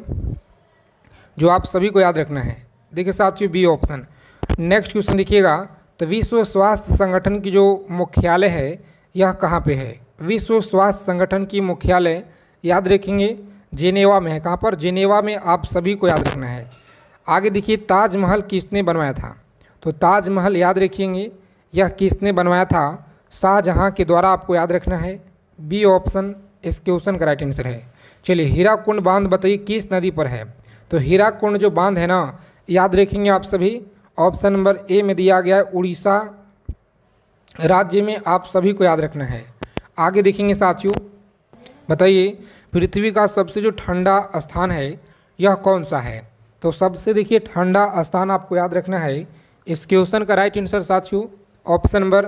जो आप सभी को याद रखना है। देखिए साथियों बी ऑप्शन। नेक्स्ट क्वेश्चन देखिएगा, तो विश्व स्वास्थ्य संगठन की जो मुख्यालय है यह कहाँ पे है? विश्व स्वास्थ्य संगठन की मुख्यालय याद रखेंगे जेनेवा में है। कहाँ पर? जेनेवा में, आप सभी को याद रखना है। आगे देखिए ताजमहल किसने बनवाया था? तो ताजमहल याद रखिएंगे यह किसने बनवाया था? शाहजहां के द्वारा, आपको याद रखना है। बी ऑप्शन इस क्वेश्चन का राइट आंसर है। चलिए हीराकुंड बांध बताइए किस नदी पर है? तो हीराकुंड जो बांध है ना, याद रखेंगे आप सभी, ऑप्शन नंबर ए में दिया गया है, उड़ीसा राज्य में, आप सभी को याद रखना है। आगे देखेंगे साथियों, बताइए पृथ्वी का सबसे जो ठंडा स्थान है यह कौन सा है? तो सबसे देखिए ठंडा स्थान आपको याद रखना है। इस क्वेश्चन का राइट आंसर साथियों ऑप्शन नंबर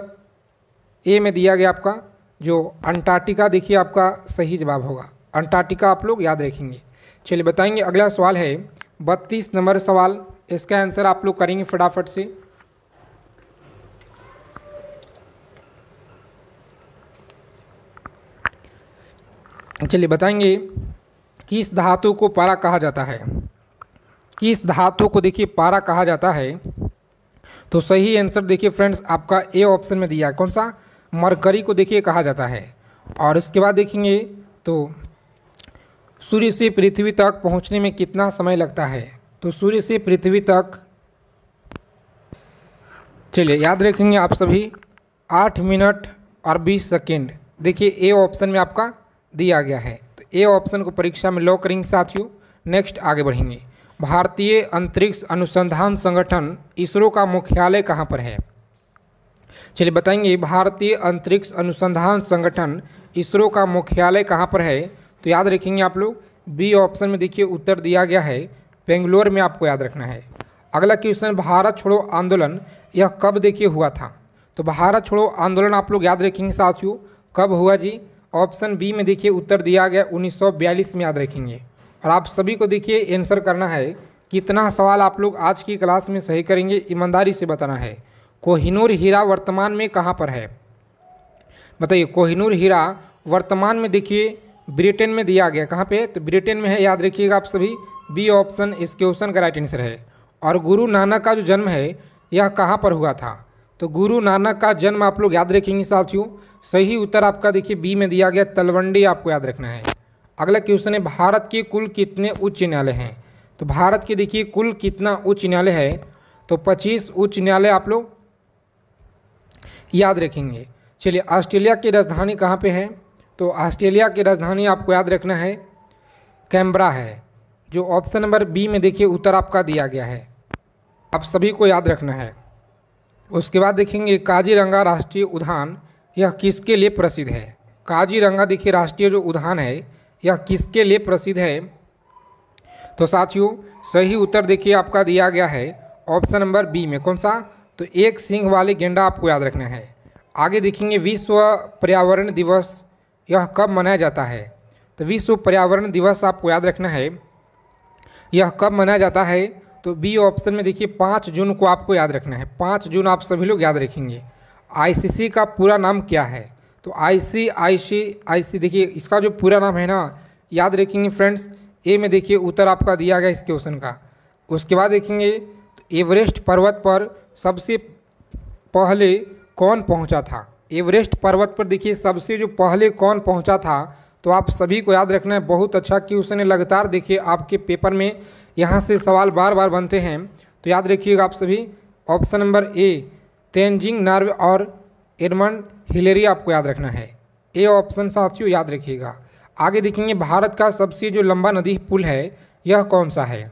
ए में दिया गया आपका जो अंटार्कटिका, देखिए आपका सही जवाब होगा अंटार्कटिका, आप लोग याद रखेंगे। चलिए बताएंगे अगला सवाल है 32 नंबर सवाल, इसका आंसर आप लोग करेंगे फटाफट से। चलिए बताएंगे किस धातु को पारा कहा जाता है? किस धातु को देखिए पारा कहा जाता है? तो सही आंसर देखिए फ्रेंड्स आपका ए ऑप्शन में दिया है। कौन सा? मरकरी को देखिए कहा जाता है। और इसके बाद देखेंगे तो सूर्य से पृथ्वी तक पहुंचने में कितना समय लगता है? तो सूर्य से पृथ्वी तक, चलिए याद रखेंगे आप सभी 8 मिनट और 20 सेकेंड, देखिए ए ऑप्शन में आपका दिया गया है। तो ए ऑप्शन को परीक्षा में लॉक करेंगे साथियों। नेक्स्ट आगे बढ़ेंगे, भारतीय अंतरिक्ष अनुसंधान संगठन इसरो का मुख्यालय कहाँ पर है? चलिए बताएंगे भारतीय अंतरिक्ष अनुसंधान संगठन इसरो का मुख्यालय कहाँ पर है? तो याद रखेंगे आप लोग बी ऑप्शन में देखिए उत्तर दिया गया है बेंगलोर में, आपको याद रखना है। अगला क्वेश्चन, भारत छोड़ो आंदोलन यह कब देखिए हुआ था? तो भारत छोड़ो आंदोलन आप लोग याद रखेंगे साथियों कब हुआ जी? ऑप्शन बी में देखिए उत्तर दिया गया 1942 में, याद रखेंगे। और आप सभी को देखिए आंसर करना है। कितना सवाल आप लोग आज की क्लास में सही करेंगे ईमानदारी से बताना है। कोहिनूर हीरा वर्तमान में कहाँ पर है? बताइए कोहिनूर हीरा वर्तमान में देखिए ब्रिटेन में दिया गया। कहाँ पे? तो ब्रिटेन में है, याद रखिएगा आप सभी। बी ऑप्शन इस क्वेश्चन का राइट आंसर है। और गुरु नानक का जो जन्म है यह कहाँ पर हुआ था? तो गुरु नानक का जन्म आप लोग याद रखेंगे साथियों। सही उत्तर आपका देखिए बी में दिया गया तलवंडी, आपको याद रखना है। अगला क्वेश्चन है भारत के कुल कितने उच्च न्यायालय हैं? तो भारत के देखिए कुल कितना उच्च न्यायालय है? तो 25 उच्च न्यायालय आप लोग याद रखेंगे। चलिए ऑस्ट्रेलिया की राजधानी कहाँ पे है? तो ऑस्ट्रेलिया की राजधानी आपको याद रखना है कैनबरा है, जो ऑप्शन नंबर बी में देखिए उत्तर आपका दिया गया है, आप सभी को याद रखना है। उसके बाद देखेंगे काजीरंगा राष्ट्रीय उद्यान यह किसके लिए प्रसिद्ध है? काजीरंगा देखिए राष्ट्रीय जो उद्यान है यह किसके लिए प्रसिद्ध है? तो साथियों सही उत्तर देखिए आपका दिया गया है ऑप्शन नंबर बी में। कौन सा? तो एक सींग वाले गेंडा, आपको याद रखना है। आगे देखेंगे विश्व पर्यावरण दिवस यह कब मनाया जाता है? तो विश्व पर्यावरण दिवस आपको याद रखना है यह कब मनाया जाता है? तो बी ऑप्शन में देखिए 5 जून को आपको याद रखना है। 5 जून आप सभी लोग याद रखेंगे। आईसीसी का पूरा नाम क्या है? तो आईसी देखिए इसका जो पूरा नाम है ना, याद रखेंगे फ्रेंड्स। ए में देखिए उत्तर आपका दिया गया इस क्वेश्चन का। उसके बाद देखेंगे तो एवरेस्ट पर्वत पर सबसे पहले कौन पहुंचा था? एवरेस्ट पर्वत पर देखिए सबसे जो पहले कौन पहुंचा था, तो आप सभी को याद रखना है। बहुत अच्छा क्वेश्चन है, लगातार देखिए आपके पेपर में यहाँ से सवाल बार बार बनते हैं, तो याद रखिएगा आप सभी। Option number A Tenzing Norway और एडमंड हिलेरी आपको याद रखना है। ए ऑप्शन साथियों याद रखिएगा। आगे देखेंगे भारत का सबसे जो लंबा नदी पुल है यह कौन सा है?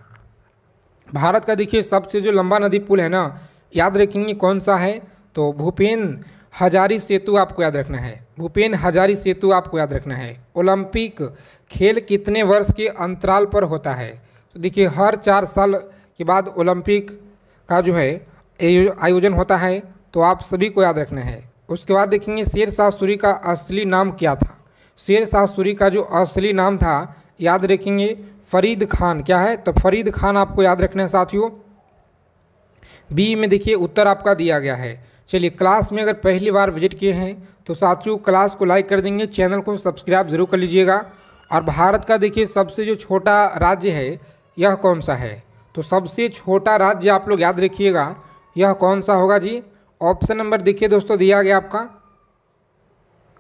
भारत का देखिए सबसे जो लंबा नदी पुल है ना, याद रखेंगे कौन सा है? तो भूपेन हजारी सेतु आपको याद रखना है। भूपेन हजारी सेतु आपको याद रखना है। ओलंपिक खेल कितने वर्ष के अंतराल पर होता है? तो देखिए हर 4 साल के बाद ओलंपिक का जो है आयोजन होता है, तो आप सभी को याद रखना है। उसके बाद देखेंगे शेरशाह सूरी का असली नाम क्या था? शेरशाह सूरी का जो असली नाम था, याद रखेंगे फरीद खान। क्या है? तो फरीद खान आपको याद रखना है साथियों। बी में देखिए उत्तर आपका दिया गया है। चलिए, क्लास में अगर पहली बार विजिट किए हैं तो साथियों क्लास को लाइक कर देंगे, चैनल को सब्सक्राइब जरूर कर लीजिएगा। और भारत का देखिए सबसे जो छोटा राज्य है यह कौन सा है? तो सबसे छोटा राज्य आप लोग याद रखिएगा, यह कौन सा होगा जी? ऑप्शन नंबर देखिए दोस्तों दिया गया आपका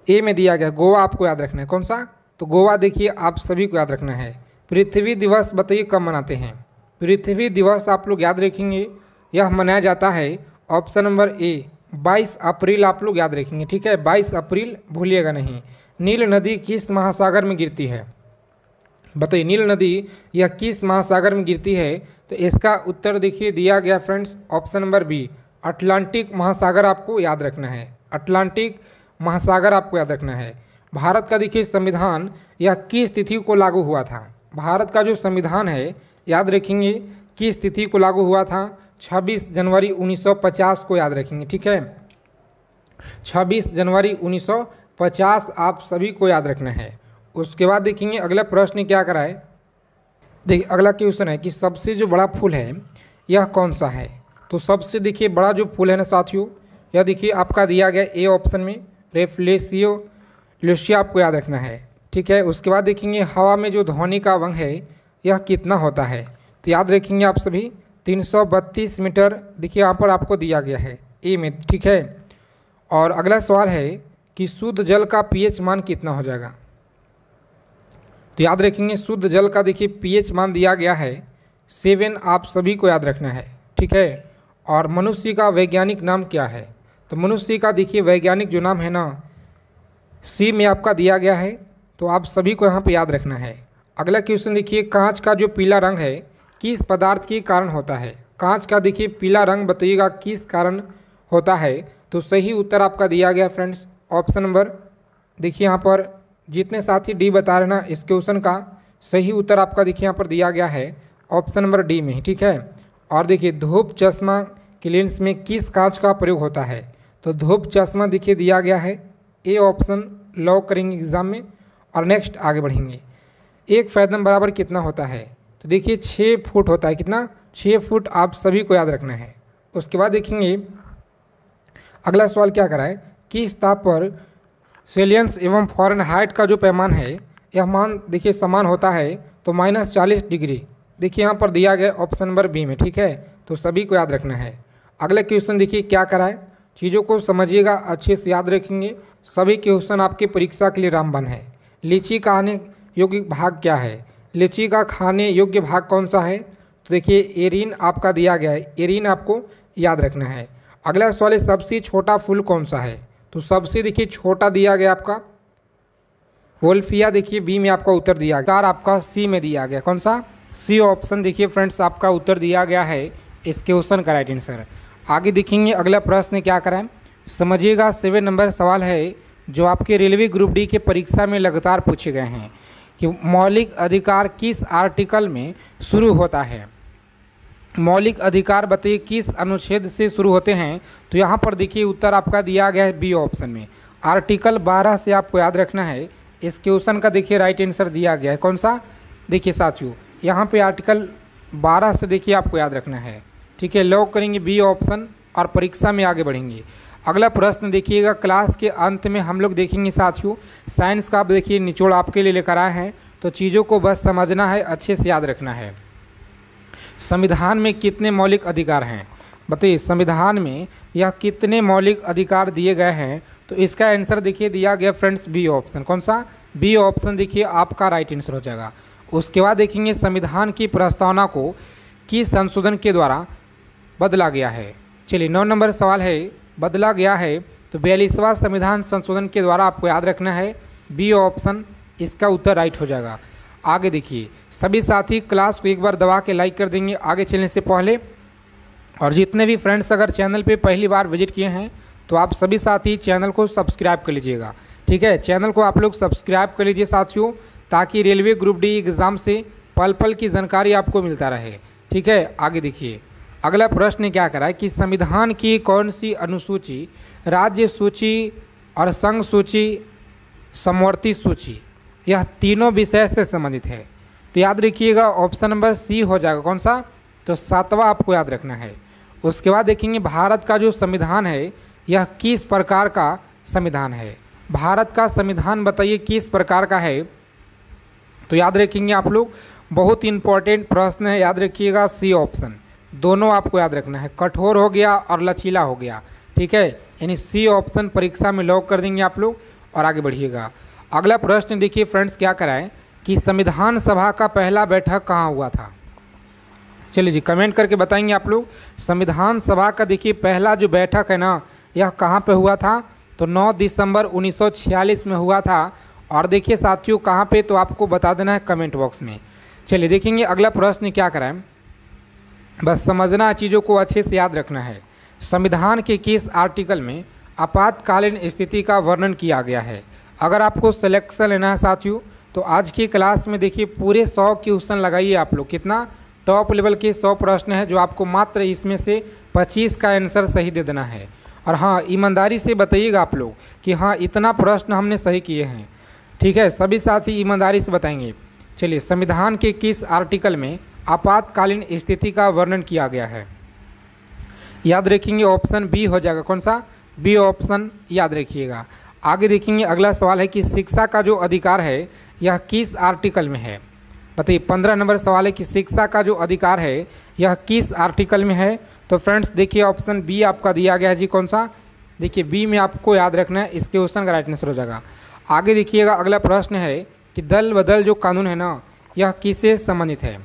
ए में दिया गया गोवा आपको याद रखना है। कौन सा? तो गोवा देखिए आप सभी को याद रखना है। पृथ्वी दिवस बताइए कब मनाते हैं? पृथ्वी दिवस आप लोग याद रखेंगे, यह मनाया जाता है ऑप्शन नंबर ए 22 अप्रैल आप लोग याद रखेंगे। ठीक है, 22 अप्रैल भूलिएगा नहीं। नील नदी किस महासागर में गिरती है? बताइए नील नदी यह किस महासागर में गिरती है? तो इसका उत्तर देखिए दिया गया friends option number B Atlantic महासागर आपको याद रखना है। अटलांटिक महासागर आपको याद रखना है। भारत का देखिए संविधान यह किस तिथि को लागू हुआ था? भारत का जो संविधान है याद रखेंगे किस तिथि को लागू हुआ था? 26 जनवरी 1950 को याद रखेंगे। ठीक है, 26 जनवरी 1950 आप सभी को याद रखना है। उसके बाद देखेंगे अगला प्रश्न क्या करा है। देखिए अगला क्वेश्चन है कि सबसे जो बड़ा फूल है यह कौन सा है? तो सबसे देखिए बड़ा जो फूल है ना साथियों, यह देखिए आपका दिया गया ए ऑप्शन में रेफ्लेशियो लुसिया आपको याद रखना है। ठीक है, उसके बाद देखेंगे हवा में जो ध्वनि का वेग है यह कितना होता है? तो याद रखेंगे आप सभी 332 मीटर देखिए यहाँ पर आपको दिया गया है ए में। ठीक है, और अगला सवाल है कि शुद्ध जल का पीएच मान कितना हो जाएगा? तो याद रखेंगे शुद्ध जल का देखिए पीएच मान दिया गया है 7 आप सभी को याद रखना है। ठीक है, और मनुष्य का वैज्ञानिक नाम क्या है? तो मनुष्य का देखिए वैज्ञानिक जो नाम है ना सी में आपका दिया गया है, तो आप सभी को यहाँ पे याद रखना है। अगला क्वेश्चन देखिए कांच का जो पीला रंग है किस पदार्थ के कारण होता है? कांच का देखिए पीला रंग बताइएगा किस कारण होता है? तो सही उत्तर आपका दिया गया फ्रेंड्स ऑप्शन नंबर देखिए यहाँ पर जितने साथी डी बता रहे ना इस क्वेश्चन का सही उत्तर आपका देखिए यहाँ पर दिया गया है ऑप्शन नंबर डी में ही। ठीक है, और देखिए धूप चश्मा के लेंस में किस कांच का प्रयोग होता है? तो धूप चश्मा देखिए दिया गया है ए ऑप्शन लॉक करेंगे एग्जाम में। और नेक्स्ट आगे बढ़ेंगे, 1 फैथम बराबर कितना होता है? तो देखिए 6 फुट होता है। कितना? 6 फुट आप सभी को याद रखना है। उसके बाद देखेंगे अगला सवाल क्या करा है, किस ताप पर सेल्सियस एवं फ़ारेनहाइट का जो पैमान है यह मान देखिए समान होता है? तो -40 डिग्री देखिए यहाँ पर दिया गया ऑप्शन नंबर बी में। ठीक है, तो सभी को याद रखना है। अगला क्वेश्चन देखिए क्या करा है, चीज़ों को समझिएगा अच्छे से याद रखेंगे, सभी क्वेश्चन आपके परीक्षा के लिए रामबाण है। लीची का खाने योग्य भाग क्या है? लीची का खाने योग्य भाग कौन सा है? तो देखिए एरिन आपका दिया गया है, एरिन आपको याद रखना है। अगला सवाल है सबसे छोटा फूल कौन सा है? तो सबसे देखिए छोटा दिया गया आपका वोल्फिया देखिए बी में आपका उत्तर दिया गया। आपका सी में दिया गया। कौन सा? सी ऑप्शन देखिए फ्रेंड्स आपका उत्तर दिया गया है इस क्वेश्चन का राइट आंसर। आगे देखेंगे अगला प्रश्न क्या करा है, समझिएगा 7 नंबर सवाल है जो आपके रेलवे ग्रुप डी के परीक्षा में लगातार पूछे गए हैं कि मौलिक अधिकार किस आर्टिकल में शुरू होता है? मौलिक अधिकार बताइए किस अनुच्छेद से शुरू होते हैं? तो यहाँ पर देखिए उत्तर आपका दिया गया है बी ऑप्शन में आर्टिकल 12 से आपको याद रखना है। इस क्वेश्चन का देखिए राइट आंसर दिया गया है। कौन सा? देखिए साथियों यहाँ पे आर्टिकल 12 से देखिए आपको याद रखना है। ठीक है, लॉक करेंगे बी ऑप्शन और परीक्षा में आगे बढ़ेंगे। अगला प्रश्न देखिएगा, क्लास के अंत में हम लोग देखेंगे साथियों, साइंस का आप देखिए निचोड़ आपके लिए लेकर आए हैं, तो चीज़ों को बस समझना है, अच्छे से याद रखना है। संविधान में कितने मौलिक अधिकार हैं? बताइए, संविधान में यह कितने मौलिक अधिकार दिए गए हैं? तो इसका आंसर देखिए दिया गया फ्रेंड्स बी ऑप्शन। कौन सा? बी ऑप्शन देखिए आपका राइट आंसर हो जाएगा। उसके बाद देखेंगे संविधान की प्रस्तावना को किस संशोधन के द्वारा बदला गया है? चलिए 9 नंबर सवाल है, बदला गया है तो 42वां संविधान संशोधन के द्वारा आपको याद रखना है बी ऑप्शन, इसका उत्तर राइट हो जाएगा। आगे देखिए, सभी साथी क्लास को एक बार दबा के लाइक कर देंगे आगे चलने से पहले, और जितने भी फ्रेंड्स अगर चैनल पे पहली बार विजिट किए हैं तो आप सभी साथी चैनल को सब्सक्राइब कर लीजिएगा। ठीक है, चैनल को आप लोग सब्सक्राइब कर लीजिए साथियों, ताकि रेलवे ग्रुप डी एग्ज़ाम से पल पल की जानकारी आपको मिलता रहे। ठीक है, आगे देखिए, अगला प्रश्न क्या करा है कि संविधान की कौन सी अनुसूची राज्य सूची और संघ सूची समवर्ती सूची यह तीनों विषय से संबंधित है? तो याद रखिएगा ऑप्शन नंबर सी हो जाएगा। कौन सा? तो 7वां आपको याद रखना है। उसके बाद देखेंगे भारत का जो संविधान है यह किस प्रकार का संविधान है? भारत का संविधान बताइए किस प्रकार का है? तो याद रखेंगे आप लोग, बहुत इंपॉर्टेंट प्रश्न है, याद रखिएगा सी ऑप्शन। दोनों आपको याद रखना है, कठोर हो गया और लचीला हो गया। ठीक है, यानी सी ऑप्शन परीक्षा में लॉक कर देंगे आप लोग और आगे बढ़िएगा। अगला प्रश्न देखिए फ्रेंड्स क्या कराएं कि संविधान सभा का पहला बैठक कहाँ हुआ था? चलिए जी, कमेंट करके बताएंगे आप लोग। संविधान सभा का देखिए पहला जो बैठक है ना, यह कहाँ पे हुआ था? तो 9 दिसंबर 1946 में हुआ था। और देखिए साथियों कहाँ पे, तो आपको बता देना है कमेंट बॉक्स में। चलिए देखेंगे अगला प्रश्न क्या कराएं, बस समझना, चीज़ों को अच्छे से याद रखना है। संविधान के किस आर्टिकल में आपातकालीन स्थिति का वर्णन किया गया है? अगर आपको सिलेक्शन लेना है साथियों तो आज की क्लास में देखिए पूरे 100 क्वेश्चन लगाइए आप लोग। कितना? टॉप लेवल के 100 प्रश्न है, जो आपको मात्र इसमें से 25 का आंसर सही दे देना है। और हाँ, ईमानदारी से बताइएगा आप लोग कि हाँ इतना प्रश्न हमने सही किए हैं। ठीक है, सभी साथी ईमानदारी से बताएंगे। चलिए, संविधान के किस आर्टिकल में आपातकालीन स्थिति का वर्णन किया गया है? याद रखेंगे ऑप्शन बी हो जाएगा। कौन सा? बी ऑप्शन याद रखिएगा। आगे देखेंगे अगला सवाल है कि शिक्षा का जो अधिकार है यह किस आर्टिकल में है? बताइए, 15 नंबर सवाल है कि शिक्षा का जो अधिकार है यह किस आर्टिकल में है? तो फ्रेंड्स देखिए ऑप्शन बी आपका दिया गया है जी। कौन सा? देखिए बी में आपको याद रखना है, इस क्वेश्चन का राइट आंसर हो जाएगा। आगे देखिएगा अगला प्रश्न है कि दल बदल जो कानून है ना, यह किससे संबंधित है?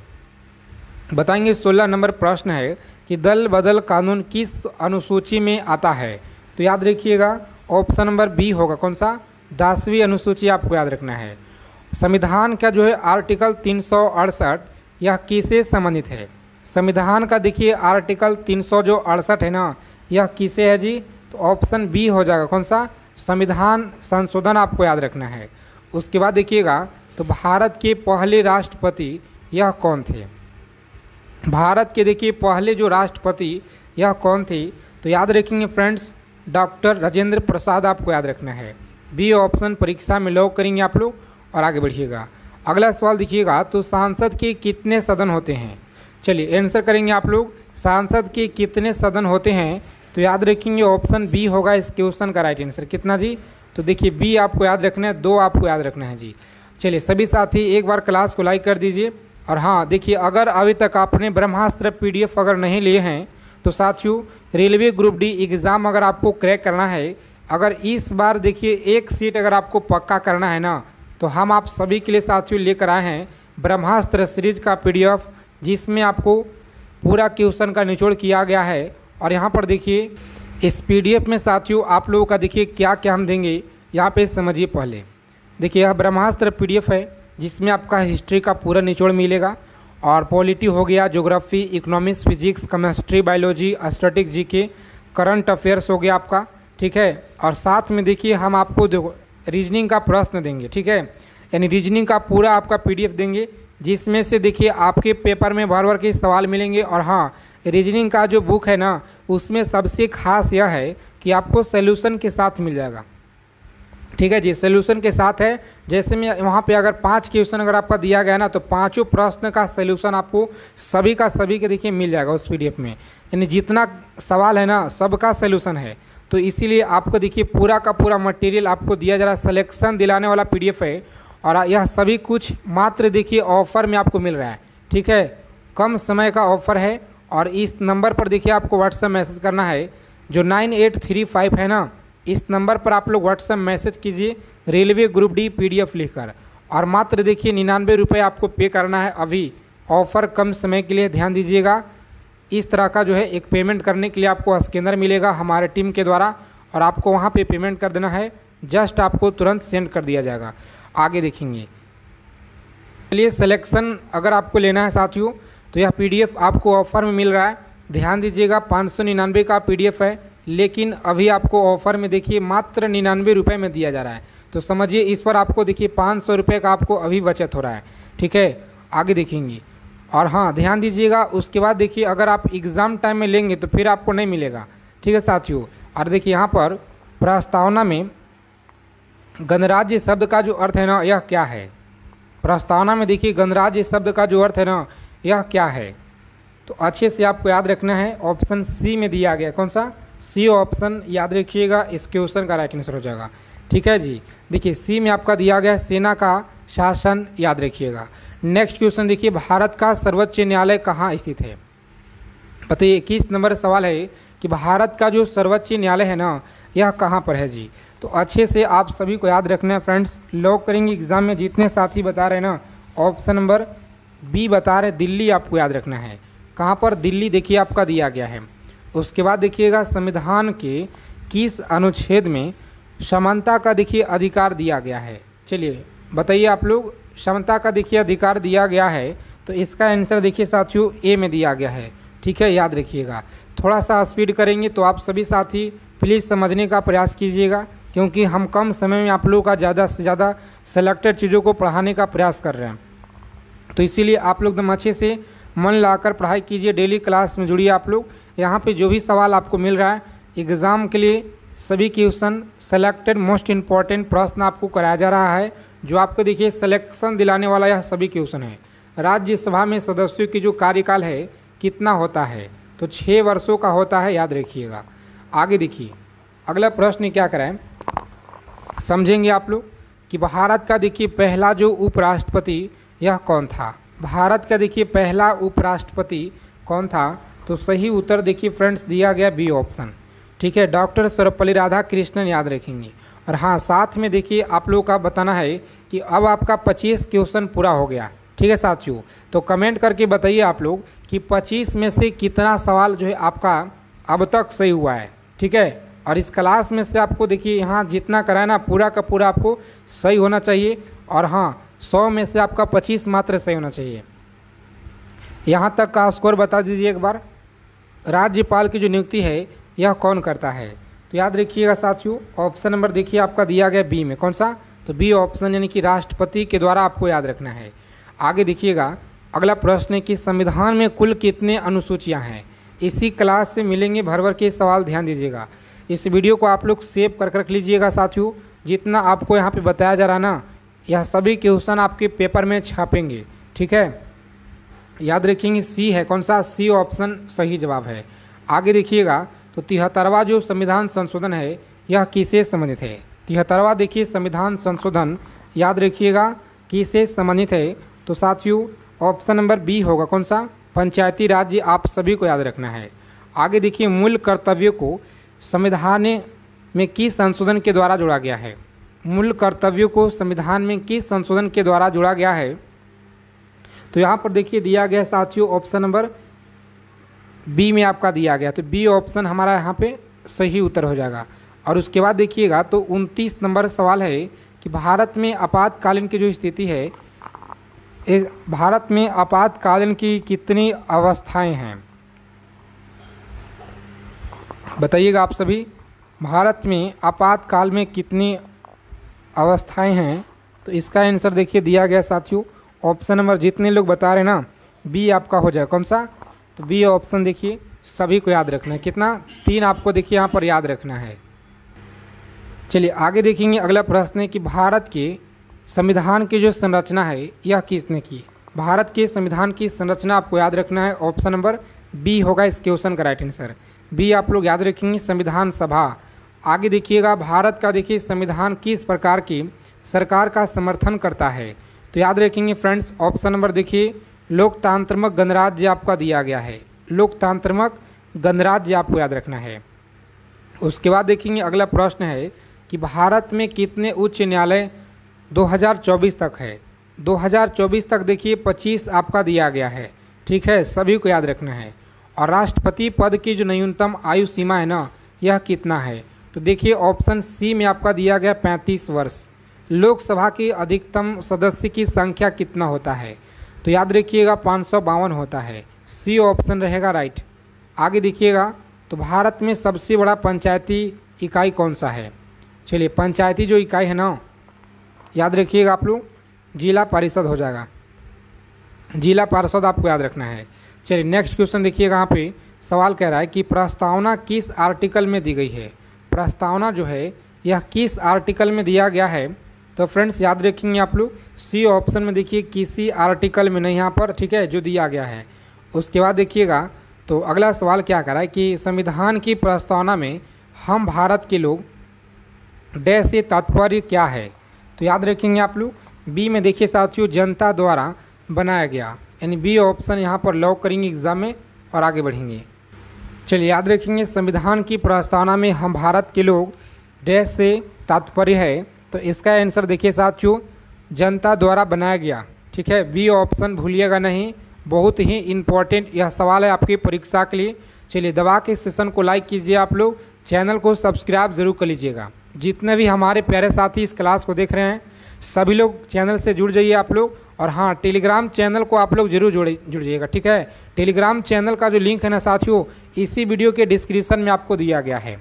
बताएंगे 16 नंबर प्रश्न है कि दल बदल कानून किस अनुसूची में आता है? तो याद रखिएगा ऑप्शन नंबर बी होगा। कौन सा? 10वीं अनुसूची आपको याद रखना है। संविधान का जो है आर्टिकल 368 यह किससे संबंधित है? संविधान का देखिए आर्टिकल 368 है ना, यह किसे है जी? तो ऑप्शन बी हो जाएगा। कौन सा? संविधान संशोधन आपको याद रखना है। उसके बाद देखिएगा तो भारत के पहले राष्ट्रपति यह कौन थे? भारत के देखिए पहले जो राष्ट्रपति यह कौन थे? तो याद रखेंगे फ्रेंड्स डॉक्टर राजेंद्र प्रसाद आपको याद रखना है। बी ऑप्शन परीक्षा में लॉक करेंगे आप लोग और आगे बढ़िएगा। अगला सवाल देखिएगा तो सांसद के कितने सदन होते हैं? चलिए आंसर करेंगे आप लोग, सांसद के कितने सदन होते हैं? तो याद रखेंगे ऑप्शन बी होगा इस क्वेश्चन का राइट आंसर। कितना जी? तो देखिए बी आपको याद रखना है, 2 आपको याद रखना है जी। चलिए सभी साथी एक बार क्लास को लाइक कर दीजिए। और हाँ देखिए, अगर अभी तक आपने ब्रह्मास्त्र PDF अगर नहीं लिए हैं तो साथियों रेलवे ग्रुप डी एग्ज़ाम अगर आपको क्रैक करना है, अगर इस बार देखिए एक सीट अगर आपको पक्का करना है ना, तो हम आप सभी के लिए साथियों लेकर आए हैं ब्रह्मास्त्र सीरीज का PDF, जिसमें आपको पूरा क्वेश्चन का निचोड़ किया गया है। और यहाँ पर देखिए इस PDF में साथियों आप लोगों का देखिए क्या क्या हम देंगे, यहाँ पे समझिए। पहले देखिए यह ब्रह्मास्त्र PDF है जिसमें आपका हिस्ट्री का पूरा निचोड़ मिलेगा, और पॉलिटी हो गया, geography, economics, physics, chemistry, biology, static, GK, current affairs हो गया आपका। ठीक है, और साथ में देखिए हम आपको रीजनिंग का प्रश्न देंगे। ठीक है, यानी रीजनिंग का पूरा आपका PDF देंगे, जिसमें से देखिए आपके पेपर में भर भर के सवाल मिलेंगे। और हाँ, रीजनिंग का जो बुक है ना, उसमें सबसे खास यह है कि आपको सॉल्यूशन के साथ मिल जाएगा। ठीक है जी, सोल्यूशन के साथ है। जैसे में वहाँ पे अगर 5 क्वेश्चन अगर आपका दिया गया ना, तो पाँचों प्रश्न का सोल्यूशन आपको सभी का सभी के देखिए मिल जाएगा उस पीडीएफ में। यानी जितना सवाल है ना, सबका सोल्यूशन है। तो इसीलिए आपको देखिए पूरा का पूरा मटेरियल आपको दिया जा रहा है, सिलेक्शन दिलाने वाला पीडीएफ है। और यह सभी कुछ मात्र देखिए ऑफर में आपको मिल रहा है। ठीक है, कम समय का ऑफर है। और इस नंबर पर देखिए आपको व्हाट्सएप मैसेज करना है, जो 9835 है ना, इस नंबर पर आप लोग व्हाट्सएप मैसेज कीजिए रेलवे ग्रुप डी पीडीएफ लिखकर। और मात्र देखिए 99 रुपये आपको पे करना है अभी। ऑफ़र कम समय के लिए, ध्यान दीजिएगा। इस तरह का जो है एक पेमेंट करने के लिए आपको स्कैनर मिलेगा हमारे टीम के द्वारा, और आपको वहाँ पे पेमेंट कर देना है। जस्ट आपको तुरंत सेंड कर दिया जाएगा। आगे देखेंगे। चलिए, सिलेक्शन अगर आपको लेना है साथियों, तो यह पीडीएफ आपको ऑफ़र में मिल रहा है। ध्यान दीजिएगा, 599 का पीडीएफ है, लेकिन अभी आपको ऑफ़र में देखिए मात्र 99 रुपये में दिया जा रहा है। तो समझिए, इस पर आपको देखिए 500 रुपये का आपको अभी बचत हो रहा है। ठीक है, आगे देखेंगे। और हाँ, ध्यान दीजिएगा, उसके बाद देखिए अगर आप एग्ज़ाम टाइम में लेंगे तो फिर आपको नहीं मिलेगा। ठीक है साथियों। और देखिए यहाँ पर प्रस्तावना में गणराज्य शब्द का जो अर्थ है ना, यह क्या है। प्रस्तावना में देखिए गणराज्य शब्द का जो अर्थ है ना, यह क्या है। तो अच्छे से आपको याद रखना है। ऑप्शन सी में दिया गया, कौन सा, सी ऑप्शन याद रखिएगा, इस क्वेश्चन का राइट आंसर हो जाएगा। ठीक है जी। देखिए सी में आपका दिया गया सेना का शासन, याद रखिएगा। नेक्स्ट क्वेश्चन देखिए, भारत का सर्वोच्च न्यायालय कहाँ स्थित है। बताइए, 21 नंबर सवाल है कि भारत का जो सर्वोच्च न्यायालय है ना, यह कहाँ पर है जी। तो अच्छे से आप सभी को याद रखना है फ्रेंड्स। लॉक करेंगे एग्जाम में, जितने साथी बता रहे हैं ना, ऑप्शन नंबर बी बता रहे, दिल्ली आपको याद रखना है। कहाँ पर, दिल्ली देखिए आपका दिया गया है। उसके बाद देखिएगा, संविधान के किस अनुच्छेद में समानता का देखिए अधिकार दिया गया है। चलिए बताइए आप लोग, समता का देखिए अधिकार दिया गया है, तो इसका आंसर देखिए साथियों ए में दिया गया है। ठीक है, याद रखिएगा। थोड़ा सा स्पीड करेंगे तो आप सभी साथी प्लीज़ समझने का प्रयास कीजिएगा, क्योंकि हम कम समय में आप लोगों का ज़्यादा से ज़्यादा सेलेक्टेड चीज़ों को पढ़ाने का प्रयास कर रहे हैं। तो इसीलिए आप लोग एकदम अच्छे से मन लाकर पढ़ाई कीजिए, डेली क्लास में जुड़िए आप लोग। यहाँ पे जो भी सवाल आपको मिल रहा है एग्ज़ाम के लिए, सभी क्वेश्चन सेलेक्टेड मोस्ट इम्पॉर्टेंट प्रश्न आपको कराया जा रहा है, जो आपको देखिए सिलेक्शन दिलाने वाला यह सभी क्वेश्चन है। राज्यसभा में सदस्यों की जो कार्यकाल है कितना होता है, तो 6 वर्षों का होता है, याद रखिएगा। आगे देखिए, अगला प्रश्न क्या कराएं, समझेंगे आप लोग कि भारत का देखिए पहला जो उपराष्ट्रपति यह कौन था। भारत का देखिए पहला उपराष्ट्रपति कौन था, तो सही उत्तर देखिए फ्रेंड्स दिया गया बी ऑप्शन। ठीक है, डॉक्टर सर्वपल्ली राधाकृष्णन, याद रखेंगे। और हाँ, साथ में देखिए आप लोगों का बताना है कि अब आपका 25 क्वेश्चन पूरा हो गया। ठीक है साथियों, तो कमेंट करके बताइए आप लोग कि 25 में से कितना सवाल जो है आपका अब तक सही हुआ है। ठीक है, और इस क्लास में से आपको देखिए यहाँ जितना कराया ना, पूरा का पूरा आपको सही होना चाहिए। और हाँ, 100 में से आपका 25 मात्र सही होना चाहिए। यहाँ तक का स्कोर बता दीजिए एक बार। राज्यपाल की जो नियुक्ति है यह कौन करता है, तो याद रखिएगा साथियों, ऑप्शन नंबर देखिए आपका दिया गया बी में, कौन सा, तो बी ऑप्शन, यानी कि राष्ट्रपति के द्वारा आपको याद रखना है। आगे देखिएगा, अगला प्रश्न है कि संविधान में कुल कितने अनुसूचियाँ हैं। इसी क्लास से मिलेंगे भर भर के सवाल, ध्यान दीजिएगा। इस वीडियो को आप लोग सेव कर रख लीजिएगा साथियों। जितना आपको यहाँ पे बताया जा रहा ना, यह सभी क्वेश्चन आपके पेपर में छापेंगे। ठीक है, याद रखेंगे सी है, कौन सा, सी ऑप्शन सही जवाब है। आगे देखिएगा, तो 73वां जो संविधान संशोधन है यह किससे संबंधित है। 73वां देखिए संविधान संशोधन, याद रखिएगा किससे संबंधित है, तो साथियों ऑप्शन नंबर बी होगा, कौन सा, पंचायती राज्य, आप सभी को याद रखना है। आगे देखिए, मूल कर्तव्यों को संविधान में किस संशोधन के द्वारा जोड़ा गया है। मूल कर्तव्यों को संविधान में किस संशोधन के द्वारा जोड़ा गया है, तो यहाँ पर देखिए दिया गया साथियों ऑप्शन नंबर बी में आपका दिया गया, तो बी ऑप्शन हमारा यहाँ पे सही उत्तर हो जाएगा। और उसके बाद देखिएगा, तो 29 नंबर सवाल है कि भारत में आपातकालीन की जो स्थिति है, भारत में आपातकालीन की कितनी अवस्थाएं हैं, बताइएगा आप सभी। भारत में आपातकाल में कितनी अवस्थाएं हैं, तो इसका आंसर देखिए दिया गया साथियों, ऑप्शन नंबर जितने लोग बता रहे हैं ना, बी आपका हो जाए, कौन सा, तो बी ऑप्शन देखिए सभी को याद रखना है। कितना, 3 आपको देखिए यहाँ पर याद रखना है। चलिए आगे देखेंगे। अगला प्रश्न है कि भारत के संविधान की जो संरचना है यह किसने की। भारत के संविधान की संरचना आपको याद रखना है, ऑप्शन नंबर बी होगा इस क्वेश्चन का राइट आंसर। बी आप लोग याद रखेंगे, संविधान सभा। आगे देखिएगा, भारत का देखिए संविधान किस प्रकार की सरकार का समर्थन करता है, तो याद रखेंगे फ्रेंड्स ऑप्शन नंबर देखिए लोकतांत्रिक गणराज्य आपका दिया गया है, लोकतांत्रिक गणराज्य आपको याद रखना है। उसके बाद देखेंगे अगला प्रश्न है कि भारत में कितने उच्च न्यायालय 2024 तक है। 2024 तक देखिए 25 आपका दिया गया है, ठीक है, सभी को याद रखना है। और राष्ट्रपति पद की जो न्यूनतम आयु सीमा है ना, यह कितना है, तो देखिए ऑप्शन सी में आपका दिया गया 35 वर्ष। लोकसभा की अधिकतम सदस्य की संख्या कितना होता है, तो याद रखिएगा 552 होता है, सी ऑप्शन रहेगा राइट। आगे देखिएगा, तो भारत में सबसे बड़ा पंचायती इकाई कौन सा है। चलिए पंचायती जो इकाई है ना, याद रखिएगा आप लोग जिला परिषद हो जाएगा, जिला परिषद आपको याद रखना है। चलिए नेक्स्ट क्वेश्चन देखिएगा, यहाँ पे सवाल कह रहा है कि प्रस्तावना किस आर्टिकल में दी गई है। प्रस्तावना जो है यह किस आर्टिकल में दिया गया है, तो फ्रेंड्स याद रखेंगे आप लोग सी ऑप्शन में देखिए किसी आर्टिकल में नहीं यहाँ पर, ठीक है, जो दिया गया है। उसके बाद देखिएगा, तो अगला सवाल क्या कर रहा है कि संविधान की प्रस्तावना में हम भारत के लोग डैश से तात्पर्य क्या है, तो याद रखेंगे आप लोग बी में देखिए साथियों जनता द्वारा बनाया गया, यानी बी ऑप्शन यहाँ पर लॉक करेंगे एग्जाम में और आगे बढ़ेंगे। चलिए याद रखेंगे संविधान की प्रस्तावना में हम भारत के लोग डैश से तात्पर्य है, तो इसका आंसर देखिए साथियों जनता द्वारा बनाया गया, ठीक है, बी ऑप्शन भूलिएगा नहीं, बहुत ही इम्पोर्टेंट यह सवाल है आपकी परीक्षा के लिए। चलिए दबा के सेशन को लाइक कीजिए, आप लोग चैनल को सब्सक्राइब जरूर कर लीजिएगा। जितने भी हमारे प्यारे साथी इस क्लास को देख रहे हैं सभी लोग चैनल से जुड़ जाइए आप लोग, और हाँ टेलीग्राम चैनल को आप लोग जरूर जुड़ जाइएगा, ठीक है। टेलीग्राम चैनल का जो लिंक है ना साथियों इसी वीडियो के डिस्क्रिप्शन में आपको दिया गया है,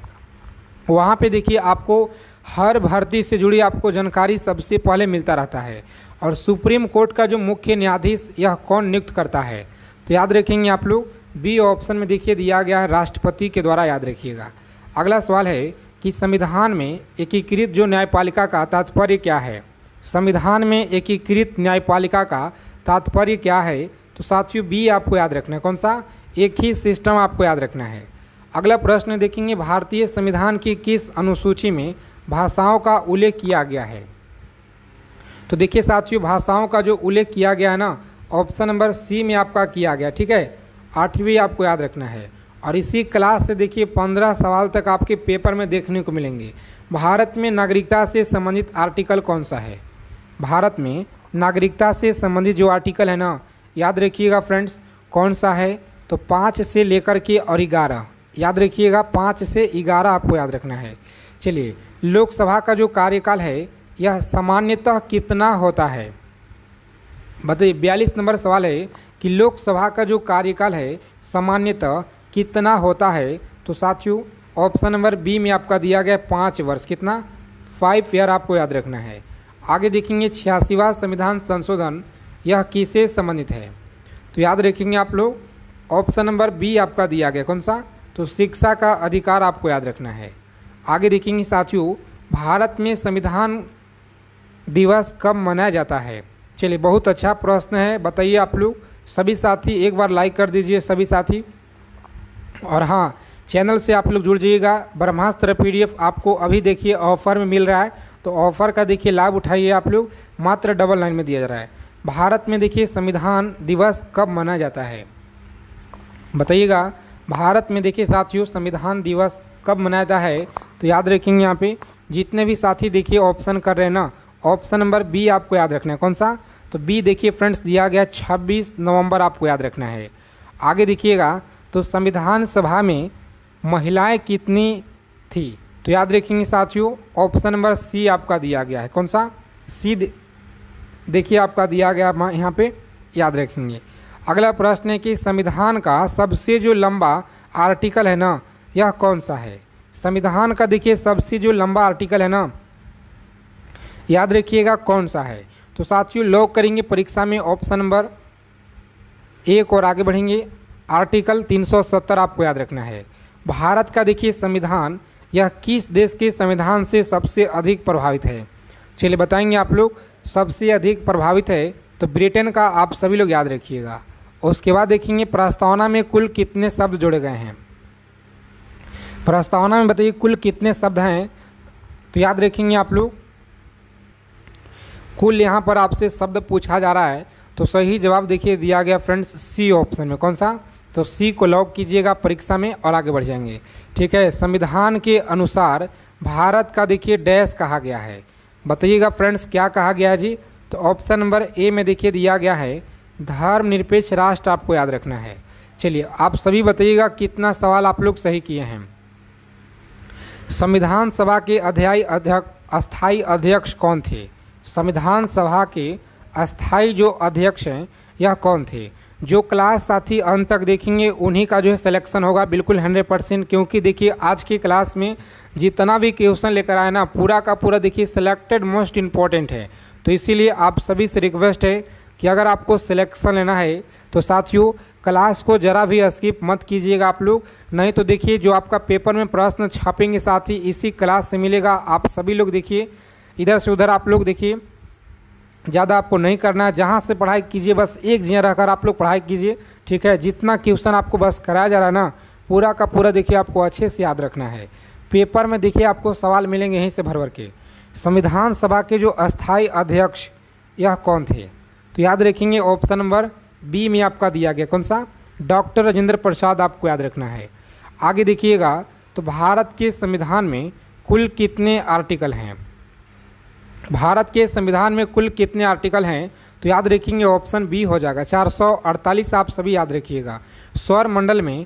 वहाँ पे देखिए आपको हर भर्ती से जुड़ी आपको जानकारी सबसे पहले मिलता रहता है। और सुप्रीम कोर्ट का जो मुख्य न्यायाधीश यह कौन नियुक्त करता है, तो याद रखेंगे आप लोग बी ऑप्शन में देखिए दिया गया है राष्ट्रपति के द्वारा, याद रखिएगा। अगला सवाल है कि संविधान में एकीकृत जो न्यायपालिका का तात्पर्य क्या है। संविधान में एकीकृत न्यायपालिका का तात्पर्य क्या है, तो साथियों बी आपको याद रखना है, कौन सा, एक ही सिस्टम आपको याद रखना है। अगला प्रश्न देखेंगे भारतीय संविधान की किस अनुसूची में भाषाओं का उल्लेख किया गया है, तो देखिए साथियों भाषाओं का जो उल्लेख किया गया है ना ऑप्शन नंबर सी में आपका किया गया, ठीक है, 8वीं आपको याद रखना है। और इसी क्लास से देखिए 15 सवाल तक आपके पेपर में देखने को मिलेंगे। भारत में नागरिकता से संबंधित आर्टिकल कौन सा है, भारत में नागरिकता से संबंधित जो आर्टिकल है ना याद रखिएगा फ्रेंड्स कौन सा है, तो 5 से लेकर के और 11, याद रखिएगा 5 से 11 आपको याद रखना है। चलिए लोकसभा का जो कार्यकाल है यह सामान्यतः कितना होता है, बताइए। 42 नंबर सवाल है कि लोकसभा का जो कार्यकाल है सामान्यतः कितना होता है, तो साथियों ऑप्शन नंबर बी में आपका दिया गया 5 वर्ष, कितना, 5 ईयर आपको याद रखना है। आगे देखेंगे 86वां संविधान संशोधन यह किससे संबंधित है, तो याद रखेंगे आप लोग ऑप्शन नंबर बी आपका दिया गया, कौन सा, तो शिक्षा का अधिकार आपको याद रखना है। आगे देखेंगे साथियों भारत में संविधान दिवस कब मनाया जाता है। चलिए बहुत अच्छा प्रश्न है, बताइए आप लोग सभी साथी, एक बार लाइक कर दीजिए सभी साथी। और हाँ चैनल से आप लोग जुड़ जाइएगा। ब्रह्मास्त्र PDF आपको अभी देखिए ऑफर में मिल रहा है, तो ऑफर का देखिए लाभ उठाइए आप लोग, मात्र 99 में दिया जा रहा है। भारत में देखिए संविधान दिवस कब मनाया जाता है, बताइएगा। भारत में देखिए साथियों संविधान दिवस कब मनाया जाता है, तो याद रखेंगे यहाँ पे जितने भी साथी देखिए ऑप्शन कर रहे हैं ना ऑप्शन नंबर बी आपको याद रखना है, कौन सा, तो बी देखिए फ्रेंड्स दिया गया 26 नवंबर आपको याद रखना है। आगे देखिएगा तो संविधान सभा में महिलाएं कितनी थी, तो याद रखेंगे साथियों ऑप्शन नंबर सी आपका दिया गया है, कौन सा, सी देखिए आपका दिया गया यहाँ पे, याद रखेंगे। अगला प्रश्न है कि संविधान का सबसे जो लंबा आर्टिकल है ना यह कौन सा है। संविधान का देखिए सबसे जो लंबा आर्टिकल है ना याद रखिएगा कौन सा है, तो साथियों लॉक करेंगे परीक्षा में ऑप्शन नंबर 1 और आगे बढ़ेंगे। आर्टिकल 370 आपको याद रखना है। भारत का देखिए संविधान यह किस देश के संविधान से सबसे अधिक प्रभावित है? चलिए बताएंगे आप लोग। सबसे अधिक प्रभावित है तो ब्रिटेन का, आप सभी लोग याद रखिएगा। उसके बाद देखेंगे प्रस्तावना में कुल कितने शब्द जोड़े गए हैं। प्रस्तावना में बताइए कुल कितने शब्द हैं, तो याद रखेंगे आप लोग। कुल यहाँ पर आपसे शब्द पूछा जा रहा है, तो सही जवाब देखिए दिया गया फ्रेंड्स सी ऑप्शन में। कौन सा? तो सी को लॉक कीजिएगा परीक्षा में और आगे बढ़ जाएंगे। ठीक है, संविधान के अनुसार भारत का देखिए डैश कहा गया है, बताइएगा फ्रेंड्स क्या कहा गया है जी। तो ऑप्शन नंबर ए में देखिए दिया गया है धर्मनिरपेक्ष राष्ट्र, आपको याद रखना है। चलिए आप सभी बताइएगा कितना सवाल आप लोग सही किए हैं। संविधान सभा के अस्थायी अध्यक्ष कौन थे? संविधान सभा के अस्थायी जो अध्यक्ष हैं यह कौन थे? जो क्लास साथी अंत तक देखेंगे उन्हीं का जो है सिलेक्शन होगा बिल्कुल 100%, क्योंकि देखिए आज की क्लास में जितना भी क्वेश्चन लेकर आए ना पूरा का पूरा देखिए सिलेक्टेड मोस्ट इम्पॉर्टेंट है। तो इसीलिए आप सभी से रिक्वेस्ट है कि अगर आपको सिलेक्शन लेना है तो साथियों क्लास को ज़रा भी स्किप मत कीजिएगा आप लोग, नहीं तो देखिए जो आपका पेपर में प्रश्न छापेंगे साथ ही इसी क्लास से मिलेगा। आप सभी लोग देखिए इधर से उधर आप लोग देखिए ज़्यादा आपको नहीं करना है, जहाँ से पढ़ाई कीजिए बस एक जगह रहकर आप लोग पढ़ाई कीजिए। ठीक है, जितना क्वेश्चन आपको बस कराया जा रहा है ना पूरा का पूरा देखिए आपको अच्छे से याद रखना है। पेपर में देखिए आपको सवाल मिलेंगे यहीं से भर भर के। संविधान सभा के जो अस्थायी अध्यक्ष यह कौन थे? तो याद रखेंगे ऑप्शन नंबर बी में आपका दिया गया। कौन सा? डॉक्टर राजेंद्र प्रसाद, आपको याद रखना है। आगे देखिएगा तो भारत के संविधान में कुल कितने आर्टिकल हैं? भारत के संविधान में कुल कितने आर्टिकल हैं? तो याद रखेंगे ऑप्शन बी हो जाएगा 448, आप सभी याद रखिएगा। सौर मंडल में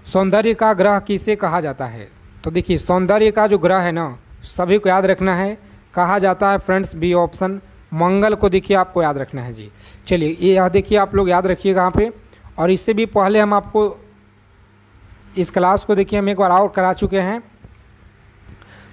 सौंदर्य का ग्रह किसे कहा जाता है? तो देखिए सौंदर्य का जो ग्रह है ना सभी को याद रखना है, कहा जाता है फ्रेंड्स बी ऑप्शन मंगल को देखिए आपको याद रखना है जी। चलिए ये यह देखिए आप लोग याद रखिएगा यहाँ पे। और इससे भी पहले हम आपको इस क्लास को देखिए हम एक बार और करा चुके हैं,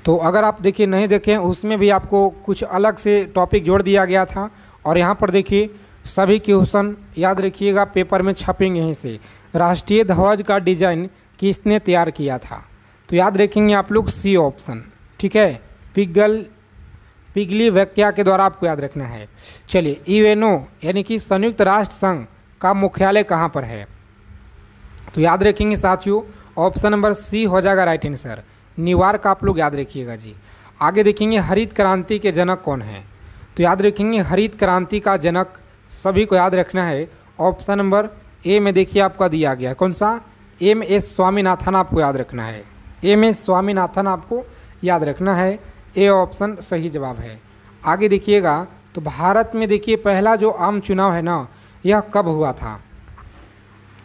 तो अगर आप देखिए नहीं देखें उसमें भी आपको कुछ अलग से टॉपिक जोड़ दिया गया था। और यहाँ पर देखिए सभी क्वेश्चन याद रखिएगा पेपर में छपेंगे यहीं से। राष्ट्रीय ध्वज का डिजाइन किसने तैयार किया था? तो याद रखेंगे आप लोग सी ऑप्शन। ठीक है, पिगली वैक्या के द्वारा आपको याद रखना है। चलिए यूएनओ यानी कि संयुक्त राष्ट्र संघ का मुख्यालय कहाँ पर है? तो याद रखेंगे साथियों ऑप्शन नंबर सी हो जाएगा राइट आंसर, न्यूयॉर्क, आप लोग याद रखिएगा जी। आगे देखेंगे हरित क्रांति के जनक कौन है? तो याद रखेंगे हरित क्रांति का जनक सभी को याद रखना है। ऑप्शन नंबर ए में देखिए आपका दिया गया है। कौन सा? एम एस स्वामीनाथन, आपको याद रखना है। एम एस स्वामीनाथन आपको याद रखना है, ए ऑप्शन सही जवाब है। आगे देखिएगा तो भारत में देखिए पहला जो आम चुनाव है ना यह कब हुआ था?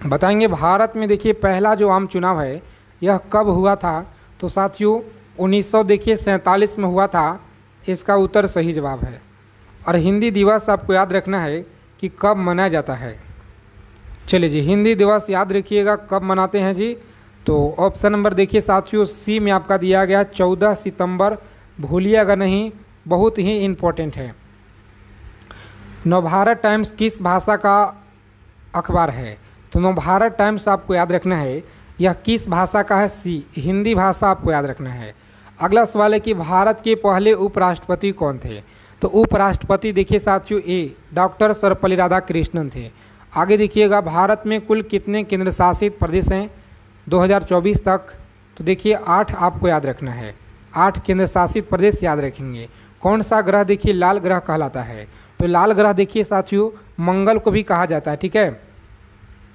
बताएंगे भारत में देखिए पहला जो आम चुनाव है यह कब हुआ था? तो साथियों 1947 में हुआ था, इसका उत्तर सही जवाब है। और हिंदी दिवस आपको याद रखना है कि कब मनाया जाता है। चलिए जी हिंदी दिवस याद रखिएगा कब मनाते हैं जी। तो ऑप्शन नंबर देखिए साथियों सी में आपका दिया गया 14 सितंबर, भूलिएगा नहीं, बहुत ही इम्पोर्टेंट है। नवभारत टाइम्स किस भाषा का अखबार है? तो नवभारत टाइम्स आपको याद रखना है यह किस भाषा का है? सी हिंदी भाषा, आपको याद रखना है। अगला सवाल है कि भारत के पहले उपराष्ट्रपति कौन थे? तो उपराष्ट्रपति देखिए साथियों ए डॉक्टर सर्वपल्ली राधाकृष्णन थे। आगे देखिएगा भारत में कुल कितने केंद्र शासित प्रदेश हैं 2024 तक? तो देखिए 8 आपको याद रखना है, 8 केंद्र शासित प्रदेश याद रखेंगे। कौन सा ग्रह देखिए लाल ग्रह कहलाता है? तो लाल ग्रह देखिए साथियों मंगल को भी कहा जाता है। ठीक है,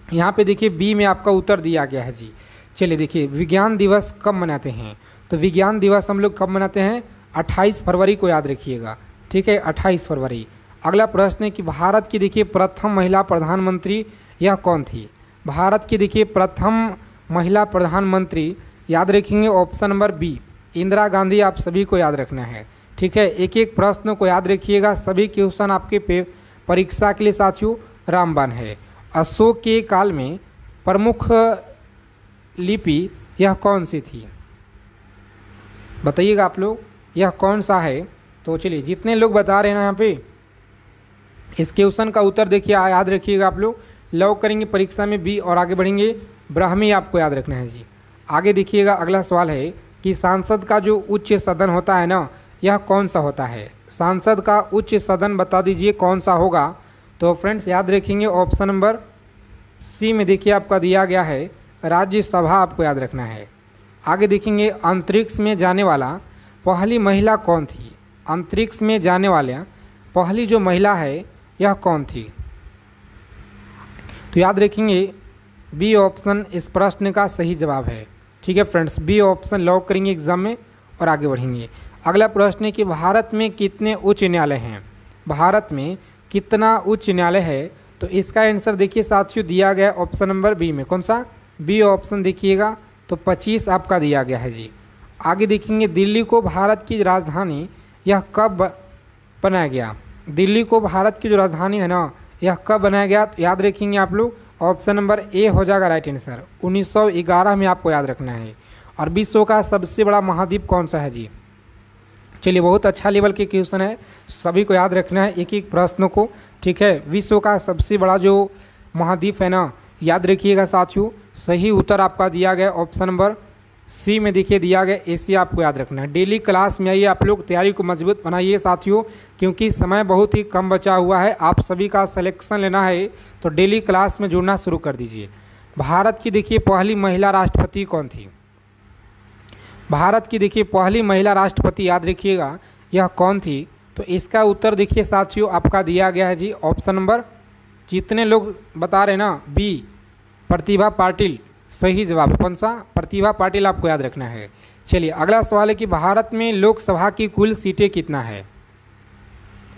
यहाँ पे देखिए बी में आपका उत्तर दिया गया है जी। चलिए देखिए विज्ञान दिवस कब मनाते हैं? तो विज्ञान दिवस हम लोग कब मनाते हैं? 28 फरवरी को याद रखिएगा। ठीक है, 28 फरवरी। अगला प्रश्न है कि भारत की देखिए प्रथम महिला प्रधानमंत्री यह कौन थी? भारत की देखिए प्रथम महिला प्रधानमंत्री याद रखेंगे option number B Indira Gandhi, आप सभी को याद रखना है। ठीक है, एक एक प्रश्न को याद रखिएगा, सभी क्वेश्चन आपके परीक्षा के लिए साथियों रामबाण है। अशोक के काल में प्रमुख लिपि यह कौन सी थी? बताइएगा आप लोग यह कौन सा है? तो चलिए जितने लोग बता रहे हैं ना यहाँ पे इस क्वेश्चन का उत्तर देखिए याद रखिएगा आप लोग, लॉक करेंगे परीक्षा में बी और आगे बढ़ेंगे ब्राह्मी, आपको याद रखना है जी। आगे देखिएगा अगला सवाल है कि सांसद का जो उच्च सदन होता है ना, यह कौन सा होता है? सांसद का उच्च सदन बता दीजिए कौन सा होगा। तो फ्रेंड्स याद रखेंगे ऑप्शन नंबर सी में देखिए आपका दिया गया है राज्यसभा, आपको याद रखना है। आगे देखेंगे अंतरिक्ष में जाने वाला पहली महिला कौन थी? अंतरिक्ष में जाने वाला पहली जो महिला है यह कौन थी? तो याद रखेंगे बी ऑप्शन इस प्रश्न का सही जवाब है। ठीक है फ्रेंड्स, बी ऑप्शन लॉक करेंगे एग्जाम में और आगे बढ़ेंगे। अगला प्रश्न है कि भारत में कितने उच्च न्यायालय हैं? भारत में कितना उच्च न्यायालय है? तो इसका आंसर देखिए साथियों दिया गया ऑप्शन नंबर बी में। कौन सा? बी ऑप्शन देखिएगा, तो 25 आपका दिया गया है जी। आगे देखेंगे दिल्ली को भारत की राजधानी यह कब बनाया गया? दिल्ली को भारत की जो राजधानी है ना, यह कब बनाया गया? तो याद रखेंगे आप लोग ऑप्शन नंबर ए हो जाएगा राइट आंसर। 1911 में आपको याद रखना है। और विश्व का सबसे बड़ा महाद्वीप कौन सा है जी? चलिए बहुत अच्छा लेवल के क्वेश्चन है, सभी को याद रखना है एक एक प्रश्न को। ठीक है, विश्व का सबसे बड़ा जो महाद्वीप है ना, याद रखिएगा साथियों, सही उत्तर आपका दिया गया ऑप्शन नंबर सी में देखिए दिया गया एशिया, आपको याद रखना है। डेली क्लास में आइए, आप लोग तैयारी को मजबूत बनाइए साथियों, क्योंकि समय बहुत ही कम बचा हुआ है। आप सभी का सिलेक्शन लेना है तो डेली क्लास में जुड़ना शुरू कर दीजिए। भारत की देखिए पहली महिला राष्ट्रपति कौन थी? भारत की देखिए पहली महिला राष्ट्रपति याद रखिएगा यह कौन थी? तो इसका उत्तर देखिए साथियों आपका दिया गया है जी ऑप्शन नंबर, जितने लोग बता रहे हैं ना, बी प्रतिभा पाटिल सही जवाब। कौन सा? प्रतिभा पाटिल, आपको याद रखना है। चलिए अगला सवाल है कि भारत में लोकसभा की कुल सीटें कितना है?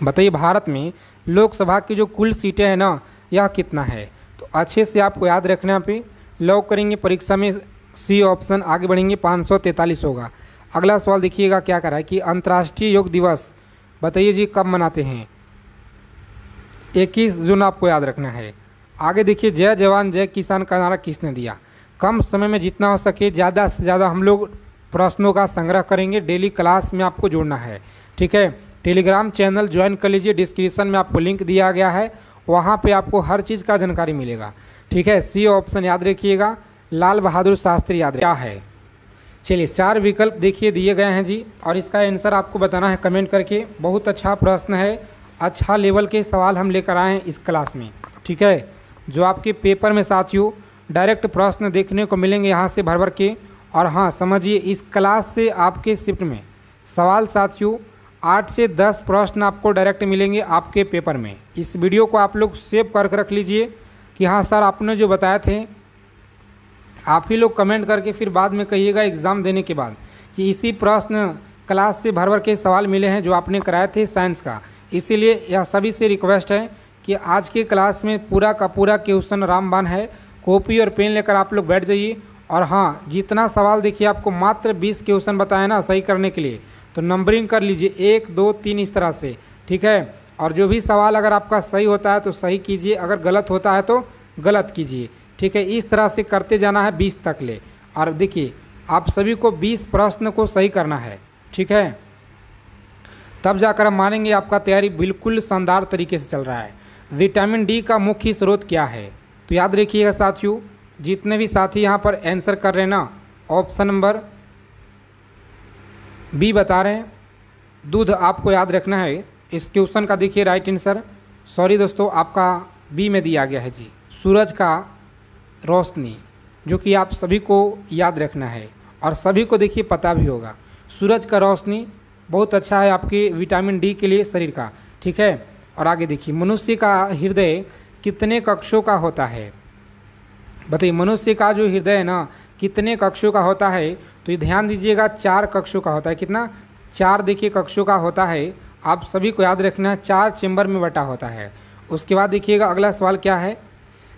बताइए भारत में लोकसभा की जो कुल सीटें हैं ना, यह कितना है? तो अच्छे से आपको याद रखना पे लॉक करेंगे परीक्षा में सी ऑप्शन। आगे बढ़ेंगे 543 होगा। अगला सवाल देखिएगा क्या कर रहा है कि अंतर्राष्ट्रीय योग दिवस बताइए जी कब मनाते हैं? 21 जून आपको याद रखना है। आगे देखिए जय जवान जय किसान का नारा किसने दिया? कम समय में जितना हो सके ज़्यादा से ज़्यादा हम लोग प्रश्नों का संग्रह करेंगे। डेली क्लास में आपको जुड़ना है। ठीक है, टेलीग्राम चैनल ज्वाइन कर लीजिए, डिस्क्रिप्शन में आपको लिंक दिया गया है, वहाँ पे आपको हर चीज़ का जानकारी मिलेगा। ठीक है, सी ऑप्शन याद रखिएगा, लाल बहादुर शास्त्री याद क्या है? चलिए 4 विकल्प देखिए दिए गए हैं जी, और इसका आंसर आपको बताना है कमेंट करके। बहुत अच्छा प्रश्न है, अच्छा लेवल के सवाल हम लेकर आए हैं इस क्लास में। ठीक है, जो आपके पेपर में साथियों डायरेक्ट प्रश्न देखने को मिलेंगे यहाँ से भर भर के। और हाँ समझिए, इस क्लास से आपके शिफ्ट में सवाल साथियों 8 से 10 प्रश्न आपको डायरेक्ट मिलेंगे आपके पेपर में। इस वीडियो को आप लोग सेव करके रख लीजिए कि हाँ सर आपने जो बताए थे, आप ही लोग कमेंट करके फिर बाद में कहिएगा एग्ज़ाम देने के बाद कि इसी प्रश्न क्लास से भर भर के सवाल मिले हैं जो आपने कराए थे साइंस का। इसीलिए यह सभी से रिक्वेस्ट है कि आज के क्लास में पूरा का पूरा क्वेश्चन रामबाण है। कॉपी और पेन लेकर आप लोग बैठ जाइए। और हाँ, जितना सवाल देखिए आपको मात्र 20 क्वेश्चन बताए ना सही करने के लिए, तो नंबरिंग कर लीजिए 1 2 3 इस तरह से। ठीक है, और जो भी सवाल अगर आपका सही होता है तो सही कीजिए, अगर गलत होता है तो गलत कीजिए। ठीक है, इस तरह से करते जाना है 20 तक ले। और देखिए आप सभी को 20 प्रश्न को सही करना है। ठीक है, तब जाकर हम मानेंगे आपका तैयारी बिल्कुल शानदार तरीके से चल रहा है। विटामिन डी का मुख्य स्रोत क्या है? तो याद रखिएगा साथियों, जितने भी साथी यहाँ पर आंसर कर रहे हैं ना, ऑप्शन नंबर बी बता रहे हैं, दूध आपको याद रखना है। इस क्वेश्चन का देखिए राइट आंसर, सॉरी दोस्तों, आपका बी में दिया गया है जी, सूरज का रोशनी, जो कि आप सभी को याद रखना है और सभी को देखिए पता भी होगा। सूरज का रोशनी बहुत अच्छा है आपके विटामिन डी के लिए शरीर का। ठीक है, और आगे देखिए मनुष्य का हृदय कितने कक्षों का होता है? बताइए मनुष्य का जो हृदय है ना कितने कक्षों का होता है? तो ये ध्यान दीजिएगा 4 कक्षों का होता है। कितना? 4 देखिए कक्षों का होता है। आप सभी को याद रखना है 4 चेंबर में बटा होता है। उसके बाद देखिएगा अगला सवाल क्या है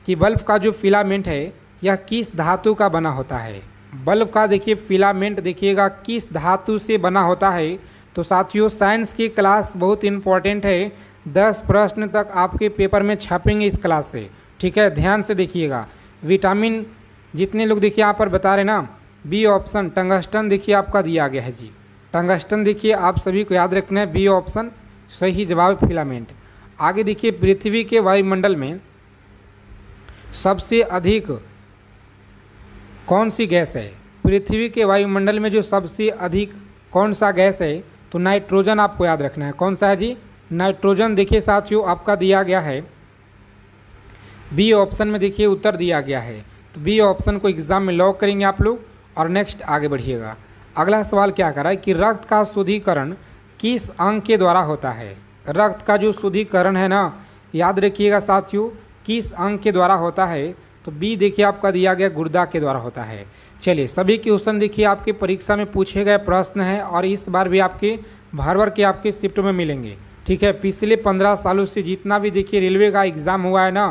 कि बल्ब का जो फिलामेंट है यह किस धातु का बना होता है? बल्ब का देखिए फिलामेंट देखिएगा किस धातु से बना होता है? तो साथियों साइंस की क्लास बहुत इंपॉर्टेंट है, 10 प्रश्न तक आपके पेपर में छापेंगे इस क्लास से। ठीक है, ध्यान से देखिएगा। विटामिन जितने लोग देखिए यहाँ पर बता रहे ना, बी ऑप्शन टंगस्टन देखिए आपका दिया गया है जी। टंगस्टन देखिए आप सभी को याद रखना है, बी ऑप्शन सही जवाब फिलामेंट। आगे देखिए पृथ्वी के वायुमंडल में सबसे अधिक कौन सी गैस है? पृथ्वी के वायुमंडल में जो सबसे अधिक कौन सा गैस है, तो नाइट्रोजन आपको याद रखना है। कौन सा है जी? नाइट्रोजन। देखिए साथियों आपका दिया गया है बी ऑप्शन में, देखिए उत्तर दिया गया है। तो बी ऑप्शन को एग्जाम में लॉक करेंगे आप लोग और नेक्स्ट आगे बढ़िएगा। अगला सवाल क्या कर रहा है कि रक्त का शुद्धिकरण किस अंग के द्वारा होता है? रक्त का जो शुद्धिकरण है ना, याद रखिएगा साथियों, किस अंग के द्वारा होता है? तो बी देखिए आपका दिया गया गुर्दा के द्वारा होता है। चलिए सभी क्वेश्चन देखिए आपके परीक्षा में पूछे गए प्रश्न हैं और इस बार भी आपके भर के आपके शिफ्ट में मिलेंगे। ठीक है, पिछले 15 सालों से जितना भी देखिए रेलवे का एग्ज़ाम हुआ है ना,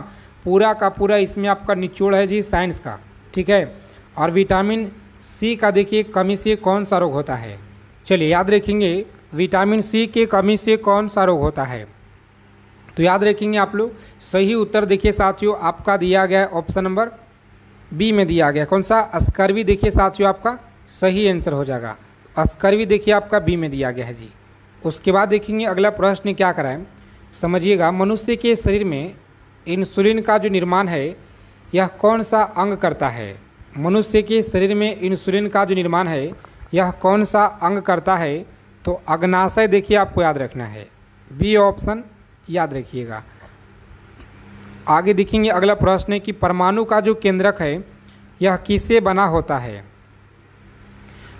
पूरा का पूरा इसमें आपका निचोड़ है जी साइंस का। ठीक है, और विटामिन सी का देखिए कमी से कौन सा रोग होता है? चलिए याद रखेंगे, विटामिन सी के कमी से कौन सा रोग होता है? तो याद रखेंगे आप लोग, सही उत्तर देखिए साथियों आपका दिया गया है ऑप्शन नंबर बी में दिया गया। कौन सा? स्कर्वी। देखिए साथियों आपका सही आंसर हो जाएगा, स्कर्वी देखिए आपका बी में दिया गया है जी। उसके बाद देखेंगे अगला प्रश्न क्या करा है, समझिएगा। मनुष्य के शरीर में इंसुलिन का जो निर्माण है यह कौन सा अंग करता है? मनुष्य के शरीर में इंसुलिन का जो निर्माण है यह कौन सा अंग करता है? तो अग्नाशय देखिए आपको याद रखना है, बी ऑप्शन याद रखिएगा। आगे देखेंगे अगला प्रश्न है कि परमाणु का जो केंद्रक है यह किससे बना होता है?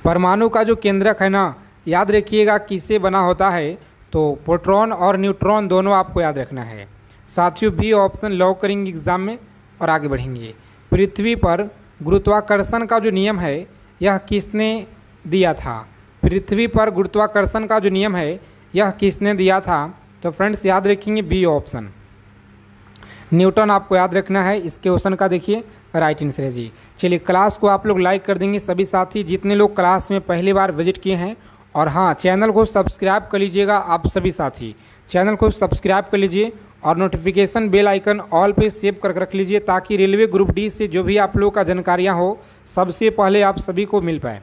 परमाणु का जो केंद्रक है ना, याद रखिएगा किससे बना होता है? तो प्रोटॉन और न्यूट्रॉन दोनों आपको याद रखना है साथियों। बी ऑप्शन लॉक करेंगे एग्जाम में और आगे बढ़ेंगे। पृथ्वी पर गुरुत्वाकर्षण का जो नियम है यह किसने दिया था? पृथ्वी पर गुरुत्वाकर्षण का जो नियम है यह किसने दिया था? तो फ्रेंड्स याद रखेंगे बी ऑप्शन न्यूटन आपको याद रखना है। इस क्वेश्चन का देखिए राइट आंसर है जी। चलिए क्लास को आप लोग लाइक कर देंगे सभी साथी जितने लोग क्लास में पहली बार विजिट किए हैं, और हाँ चैनल को सब्सक्राइब कर लीजिएगा आप सभी साथी, चैनल को सब्सक्राइब कर लीजिए और नोटिफिकेशन बेल आइकन ऑल पे सेव कर रख लीजिए ताकि रेलवे ग्रुप डी से जो भी आप लोग का जानकारियाँ हो सबसे पहले आप सभी को मिल पाए।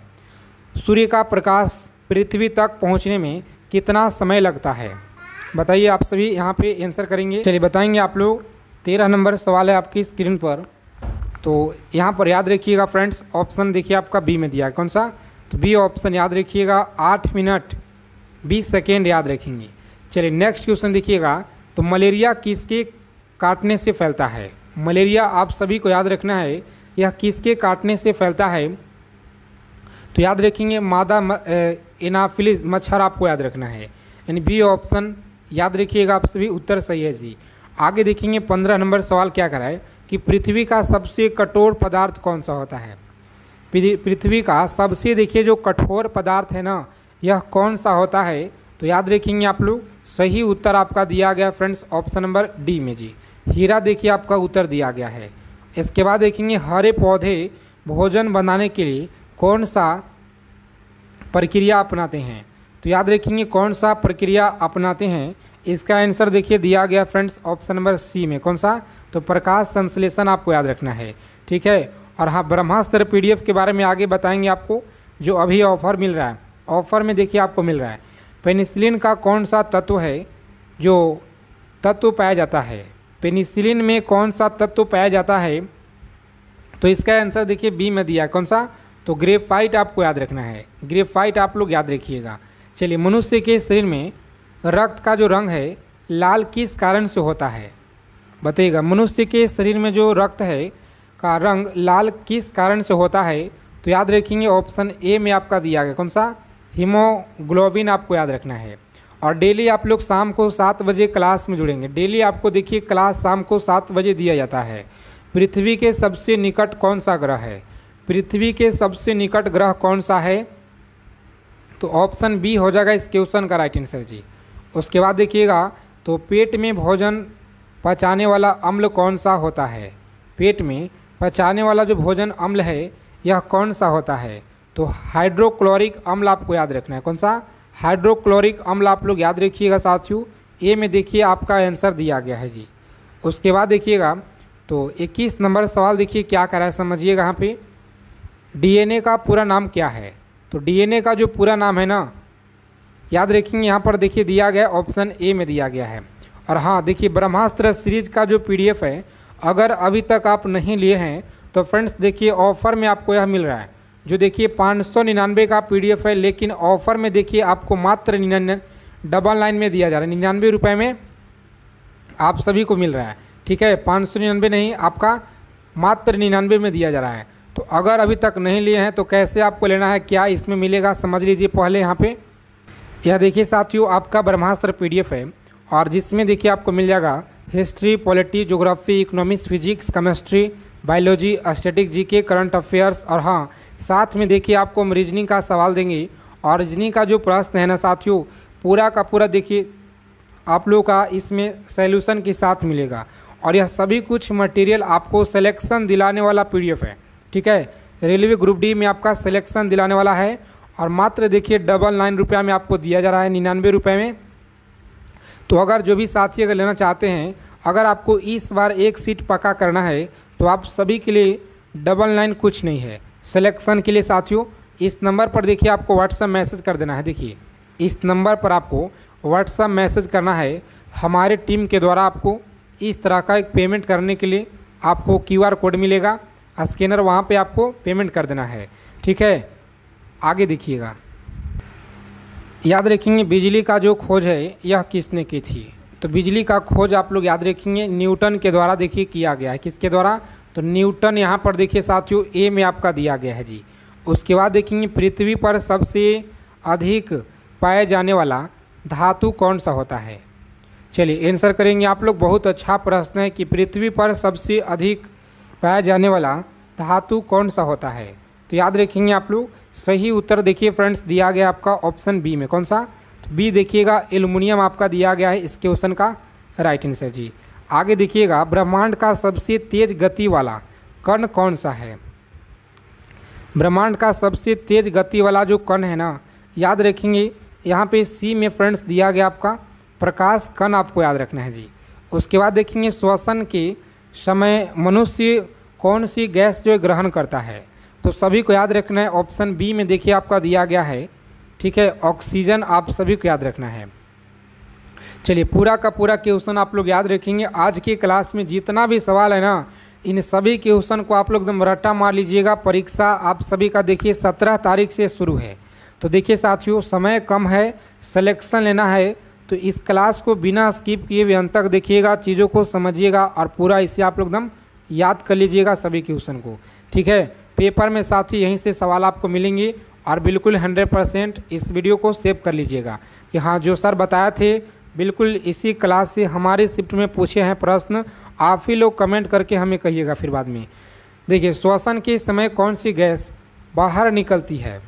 सूर्य का प्रकाश पृथ्वी तक पहुँचने में कितना समय लगता है? बताइए, आप सभी यहाँ पे आंसर करेंगे। चलिए बताएंगे आप लोग। 13 नंबर सवाल है आपकी स्क्रीन पर, तो यहाँ पर याद रखिएगा फ्रेंड्स, ऑप्शन देखिए आपका बी में दिया है। कौन सा? तो बी ऑप्शन याद रखिएगा 8 मिनट 20 सेकेंड याद रखेंगे। चलिए नेक्स्ट क्वेश्चन देखिएगा, तो मलेरिया किसके काटने से फैलता है? मलेरिया आप सभी को याद रखना है, यह किसके काटने से फैलता है? तो याद रखेंगे मादा एनाफिलिस मच्छर आपको याद रखना है, यानी बी ऑप्शन याद रखिएगा आप सभी, उत्तर सही है जी। आगे देखेंगे 15 नंबर सवाल क्या करा है कि पृथ्वी का सबसे कठोर पदार्थ कौन सा होता है? पृथ्वी का सबसे देखिए जो कठोर पदार्थ है ना, यह कौन सा होता है? तो याद रखेंगे आप लोग, सही उत्तर आपका दिया गया फ्रेंड्स ऑप्शन नंबर डी में जी, हीरा देखिए आपका उत्तर दिया गया है। इसके बाद देखेंगे हरे पौधे भोजन बनाने के लिए कौन सा प्रक्रिया अपनाते हैं? तो याद रखेंगे कौन सा प्रक्रिया अपनाते हैं? इसका आंसर देखिए दिया गया फ्रेंड्स ऑप्शन नंबर सी में। कौन सा? तो प्रकाश संश्लेषण आपको याद रखना है। ठीक है, और हाँ ब्रह्मास्त्र पीडीएफ के बारे में आगे बताएंगे आपको, जो अभी ऑफर मिल रहा है। ऑफर में देखिए आपको मिल रहा है पेनिसिलिन का कौन सा तत्व है जो तत्व पाया जाता है? पेनिसिलिन में कौन सा तत्व पाया जाता है? तो इसका आंसर देखिए बी में दिया है। कौन सा? तो ग्रेफाइट आपको याद रखना है, ग्रेफाइट आप लोग याद रखिएगा। चलिए मनुष्य के शरीर में रक्त का जो रंग है लाल किस कारण से होता है? बताइएगा, मनुष्य के शरीर में जो रक्त है का रंग लाल किस कारण से होता है? तो याद रखेंगे ऑप्शन ए में आपका दिया गया। कौन सा? हीमोग्लोबिन आपको याद रखना है। और डेली आप लोग शाम को 7 बजे क्लास में जुड़ेंगे। डेली आपको देखिए क्लास शाम को 7 बजे दिया जाता है। पृथ्वी के सबसे निकट कौन सा ग्रह है? पृथ्वी के सबसे निकट ग्रह कौन सा है? तो ऑप्शन बी हो जाएगा इस क्वेश्चन का राइट आंसर जी। उसके बाद देखिएगा, तो पेट में भोजन पचाने वाला अम्ल कौन सा होता है? पेट में पचाने वाला जो भोजन अम्ल है यह कौन सा होता है? तो हाइड्रोक्लोरिक अम्ल आपको याद रखना है। कौन सा? हाइड्रोक्लोरिक अम्ल आप लोग याद रखिएगा साथियों, ए में देखिए आपका आंसर दिया गया है जी। उसके बाद देखिएगा, तो 21 नंबर सवाल देखिए क्या कर रहा है, समझिएगा। यहाँ पे डीएनए का पूरा नाम क्या है? तो डीएनए का जो पूरा नाम है ना, याद रखेंगे यहाँ पर देखिए दिया गया ऑप्शन ए में दिया गया है। और हाँ देखिए ब्रह्मास्त्र सीरीज का जो पीडीएफ है, अगर अभी तक आप नहीं लिए हैं तो फ्रेंड्स देखिए ऑफर में आपको यह मिल रहा है। जो देखिए 599 का PDF है, लेकिन ऑफर में देखिए आपको मात्र 99 में दिया जा रहा है। 99 रुपये में आप सभी को मिल रहा है, ठीक है। 599 नहीं, आपका मात्र 99 में दिया जा रहा है। तो अगर अभी तक नहीं लिए हैं तो कैसे आपको लेना है, क्या इसमें मिलेगा, समझ लीजिए पहले यहाँ पे। यह देखिए साथियों आपका ब्रह्मास्त्र PDF है, और जिसमें देखिए आपको मिल जाएगा history, polity, geography, economics, physics, chemistry, biology, static, GK, current affairs, और हाँ साथ में देखिए आपको हम रीजनिंग का सवाल देंगे। और रीजनिंग का जो प्रश्न है ना साथियों, पूरा का पूरा देखिए आप लोगों का इसमें सॉल्यूशन के साथ मिलेगा। और यह सभी कुछ मटेरियल आपको सिलेक्शन दिलाने वाला PDF है, ठीक है। रेलवे ग्रुप D में आपका सिलेक्शन दिलाने वाला है, और मात्र देखिए 99 रुपया में आपको दिया जा रहा है, 99 रुपये में। तो अगर जो भी साथी अगर लेना चाहते हैं, अगर आपको इस बार एक सीट पक्का करना है, तो आप सभी के लिए 99 कुछ नहीं है। सिलेक्शन के लिए साथियों इस नंबर पर देखिए आपको व्हाट्सएप मैसेज कर देना है। देखिए इस नंबर पर आपको व्हाट्सएप मैसेज करना है, हमारे टीम के द्वारा आपको इस तरह का एक पेमेंट करने के लिए आपको QR कोड मिलेगा, स्कैनर, वहाँ पे आपको पेमेंट कर देना है, ठीक है। आगे देखिएगा, याद रखेंगे बिजली का जो खोज है यह किसने की थी। तो बिजली का खोज आप लोग याद रखेंगे न्यूटन के द्वारा देखिए किया गया है। किसके द्वारा, तो न्यूटन। यहाँ पर देखिए साथियों A में आपका दिया गया है जी। उसके बाद देखेंगे पृथ्वी पर सबसे अधिक पाए जाने वाला धातु कौन सा होता है। चलिए आंसर करेंगे आप लोग। बहुत अच्छा प्रश्न है कि पृथ्वी पर सबसे अधिक पाया जाने वाला धातु कौन सा होता है। तो याद रखेंगे आप लोग, सही उत्तर देखिए फ्रेंड्स दिया गया आपका ऑप्शन B में। कौन सा, तो B देखिएगा एल्युमिनियम आपका दिया गया है इस क्वेश्चन का राइट आंसर जी। आगे देखिएगा ब्रह्मांड का सबसे तेज गति वाला कण कौन सा है। ब्रह्मांड का सबसे तेज गति वाला जो कण है ना, याद रखेंगे यहाँ पे C में फ्रेंड्स दिया गया आपका प्रकाश कण, आपको याद रखना है जी। उसके बाद देखेंगे श्वसन के समय मनुष्य कौन सी गैस जो ग्रहण करता है। तो सभी को याद रखना है, ऑप्शन B में देखिए आपका दिया गया है, ठीक है, ऑक्सीजन, आप सभी को याद रखना है। चलिए पूरा का पूरा क्वेश्चन आप लोग याद रखेंगे। आज की क्लास में जितना भी सवाल है ना, इन सभी क्वेश्चन को आप लोग एकदम रट्टा मार लीजिएगा। परीक्षा आप सभी का देखिए 17 तारीख से शुरू है। तो देखिए साथियों समय कम है, सिलेक्शन लेना है, तो इस क्लास को बिना स्किप किए हुए अंत तक देखिएगा, चीज़ों को समझिएगा और पूरा इसे आप लोग एकदम याद कर लीजिएगा सभी क्वेश्चन को, ठीक है। पेपर में साथी यहीं से सवाल आपको मिलेंगे, और बिल्कुल 100% इस वीडियो को सेव कर लीजिएगा कि हाँ जो सर बताए थे बिल्कुल इसी क्लास से हमारे शिफ्ट में पूछे हैं प्रश्न। आप ही लोग कमेंट करके हमें कहिएगा फिर बाद में। देखिए श्वसन के समय कौन सी गैस बाहर निकलती है।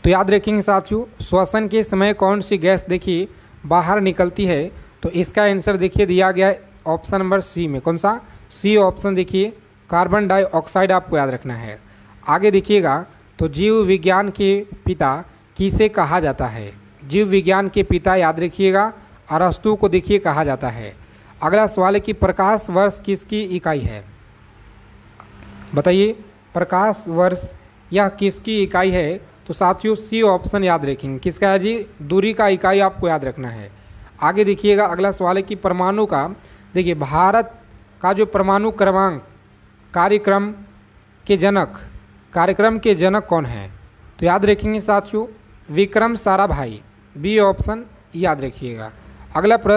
तो याद रखेंगे साथियों, श्वसन के समय कौन सी गैस देखिए बाहर निकलती है। तो इसका आंसर देखिए दिया गया है ऑप्शन नंबर C में। कौन सा, C ऑप्शन देखिए कार्बन डाइऑक्साइड, आपको याद रखना है। आगे देखिएगा, तो जीव विज्ञान के पिता किसे कहा जाता है। जीव विज्ञान के पिता याद रखिएगा अरस्तु को देखिए कहा जाता है। अगला सवाल है कि प्रकाश वर्ष किसकी इकाई है। बताइए प्रकाश वर्ष यह किसकी इकाई है। तो साथियों C ऑप्शन याद रखेंगे, किसका है जी, दूरी का इकाई आपको याद रखना है। आगे देखिएगा अगला सवाल है कि परमाणु का, देखिए भारत का जो परमाणु क्रमांक कार्यक्रम के जनक कौन है। तो याद रखेंगे साथियों विक्रम साराभाई, B ऑप्शन याद रखिएगा। अगला प्रश्न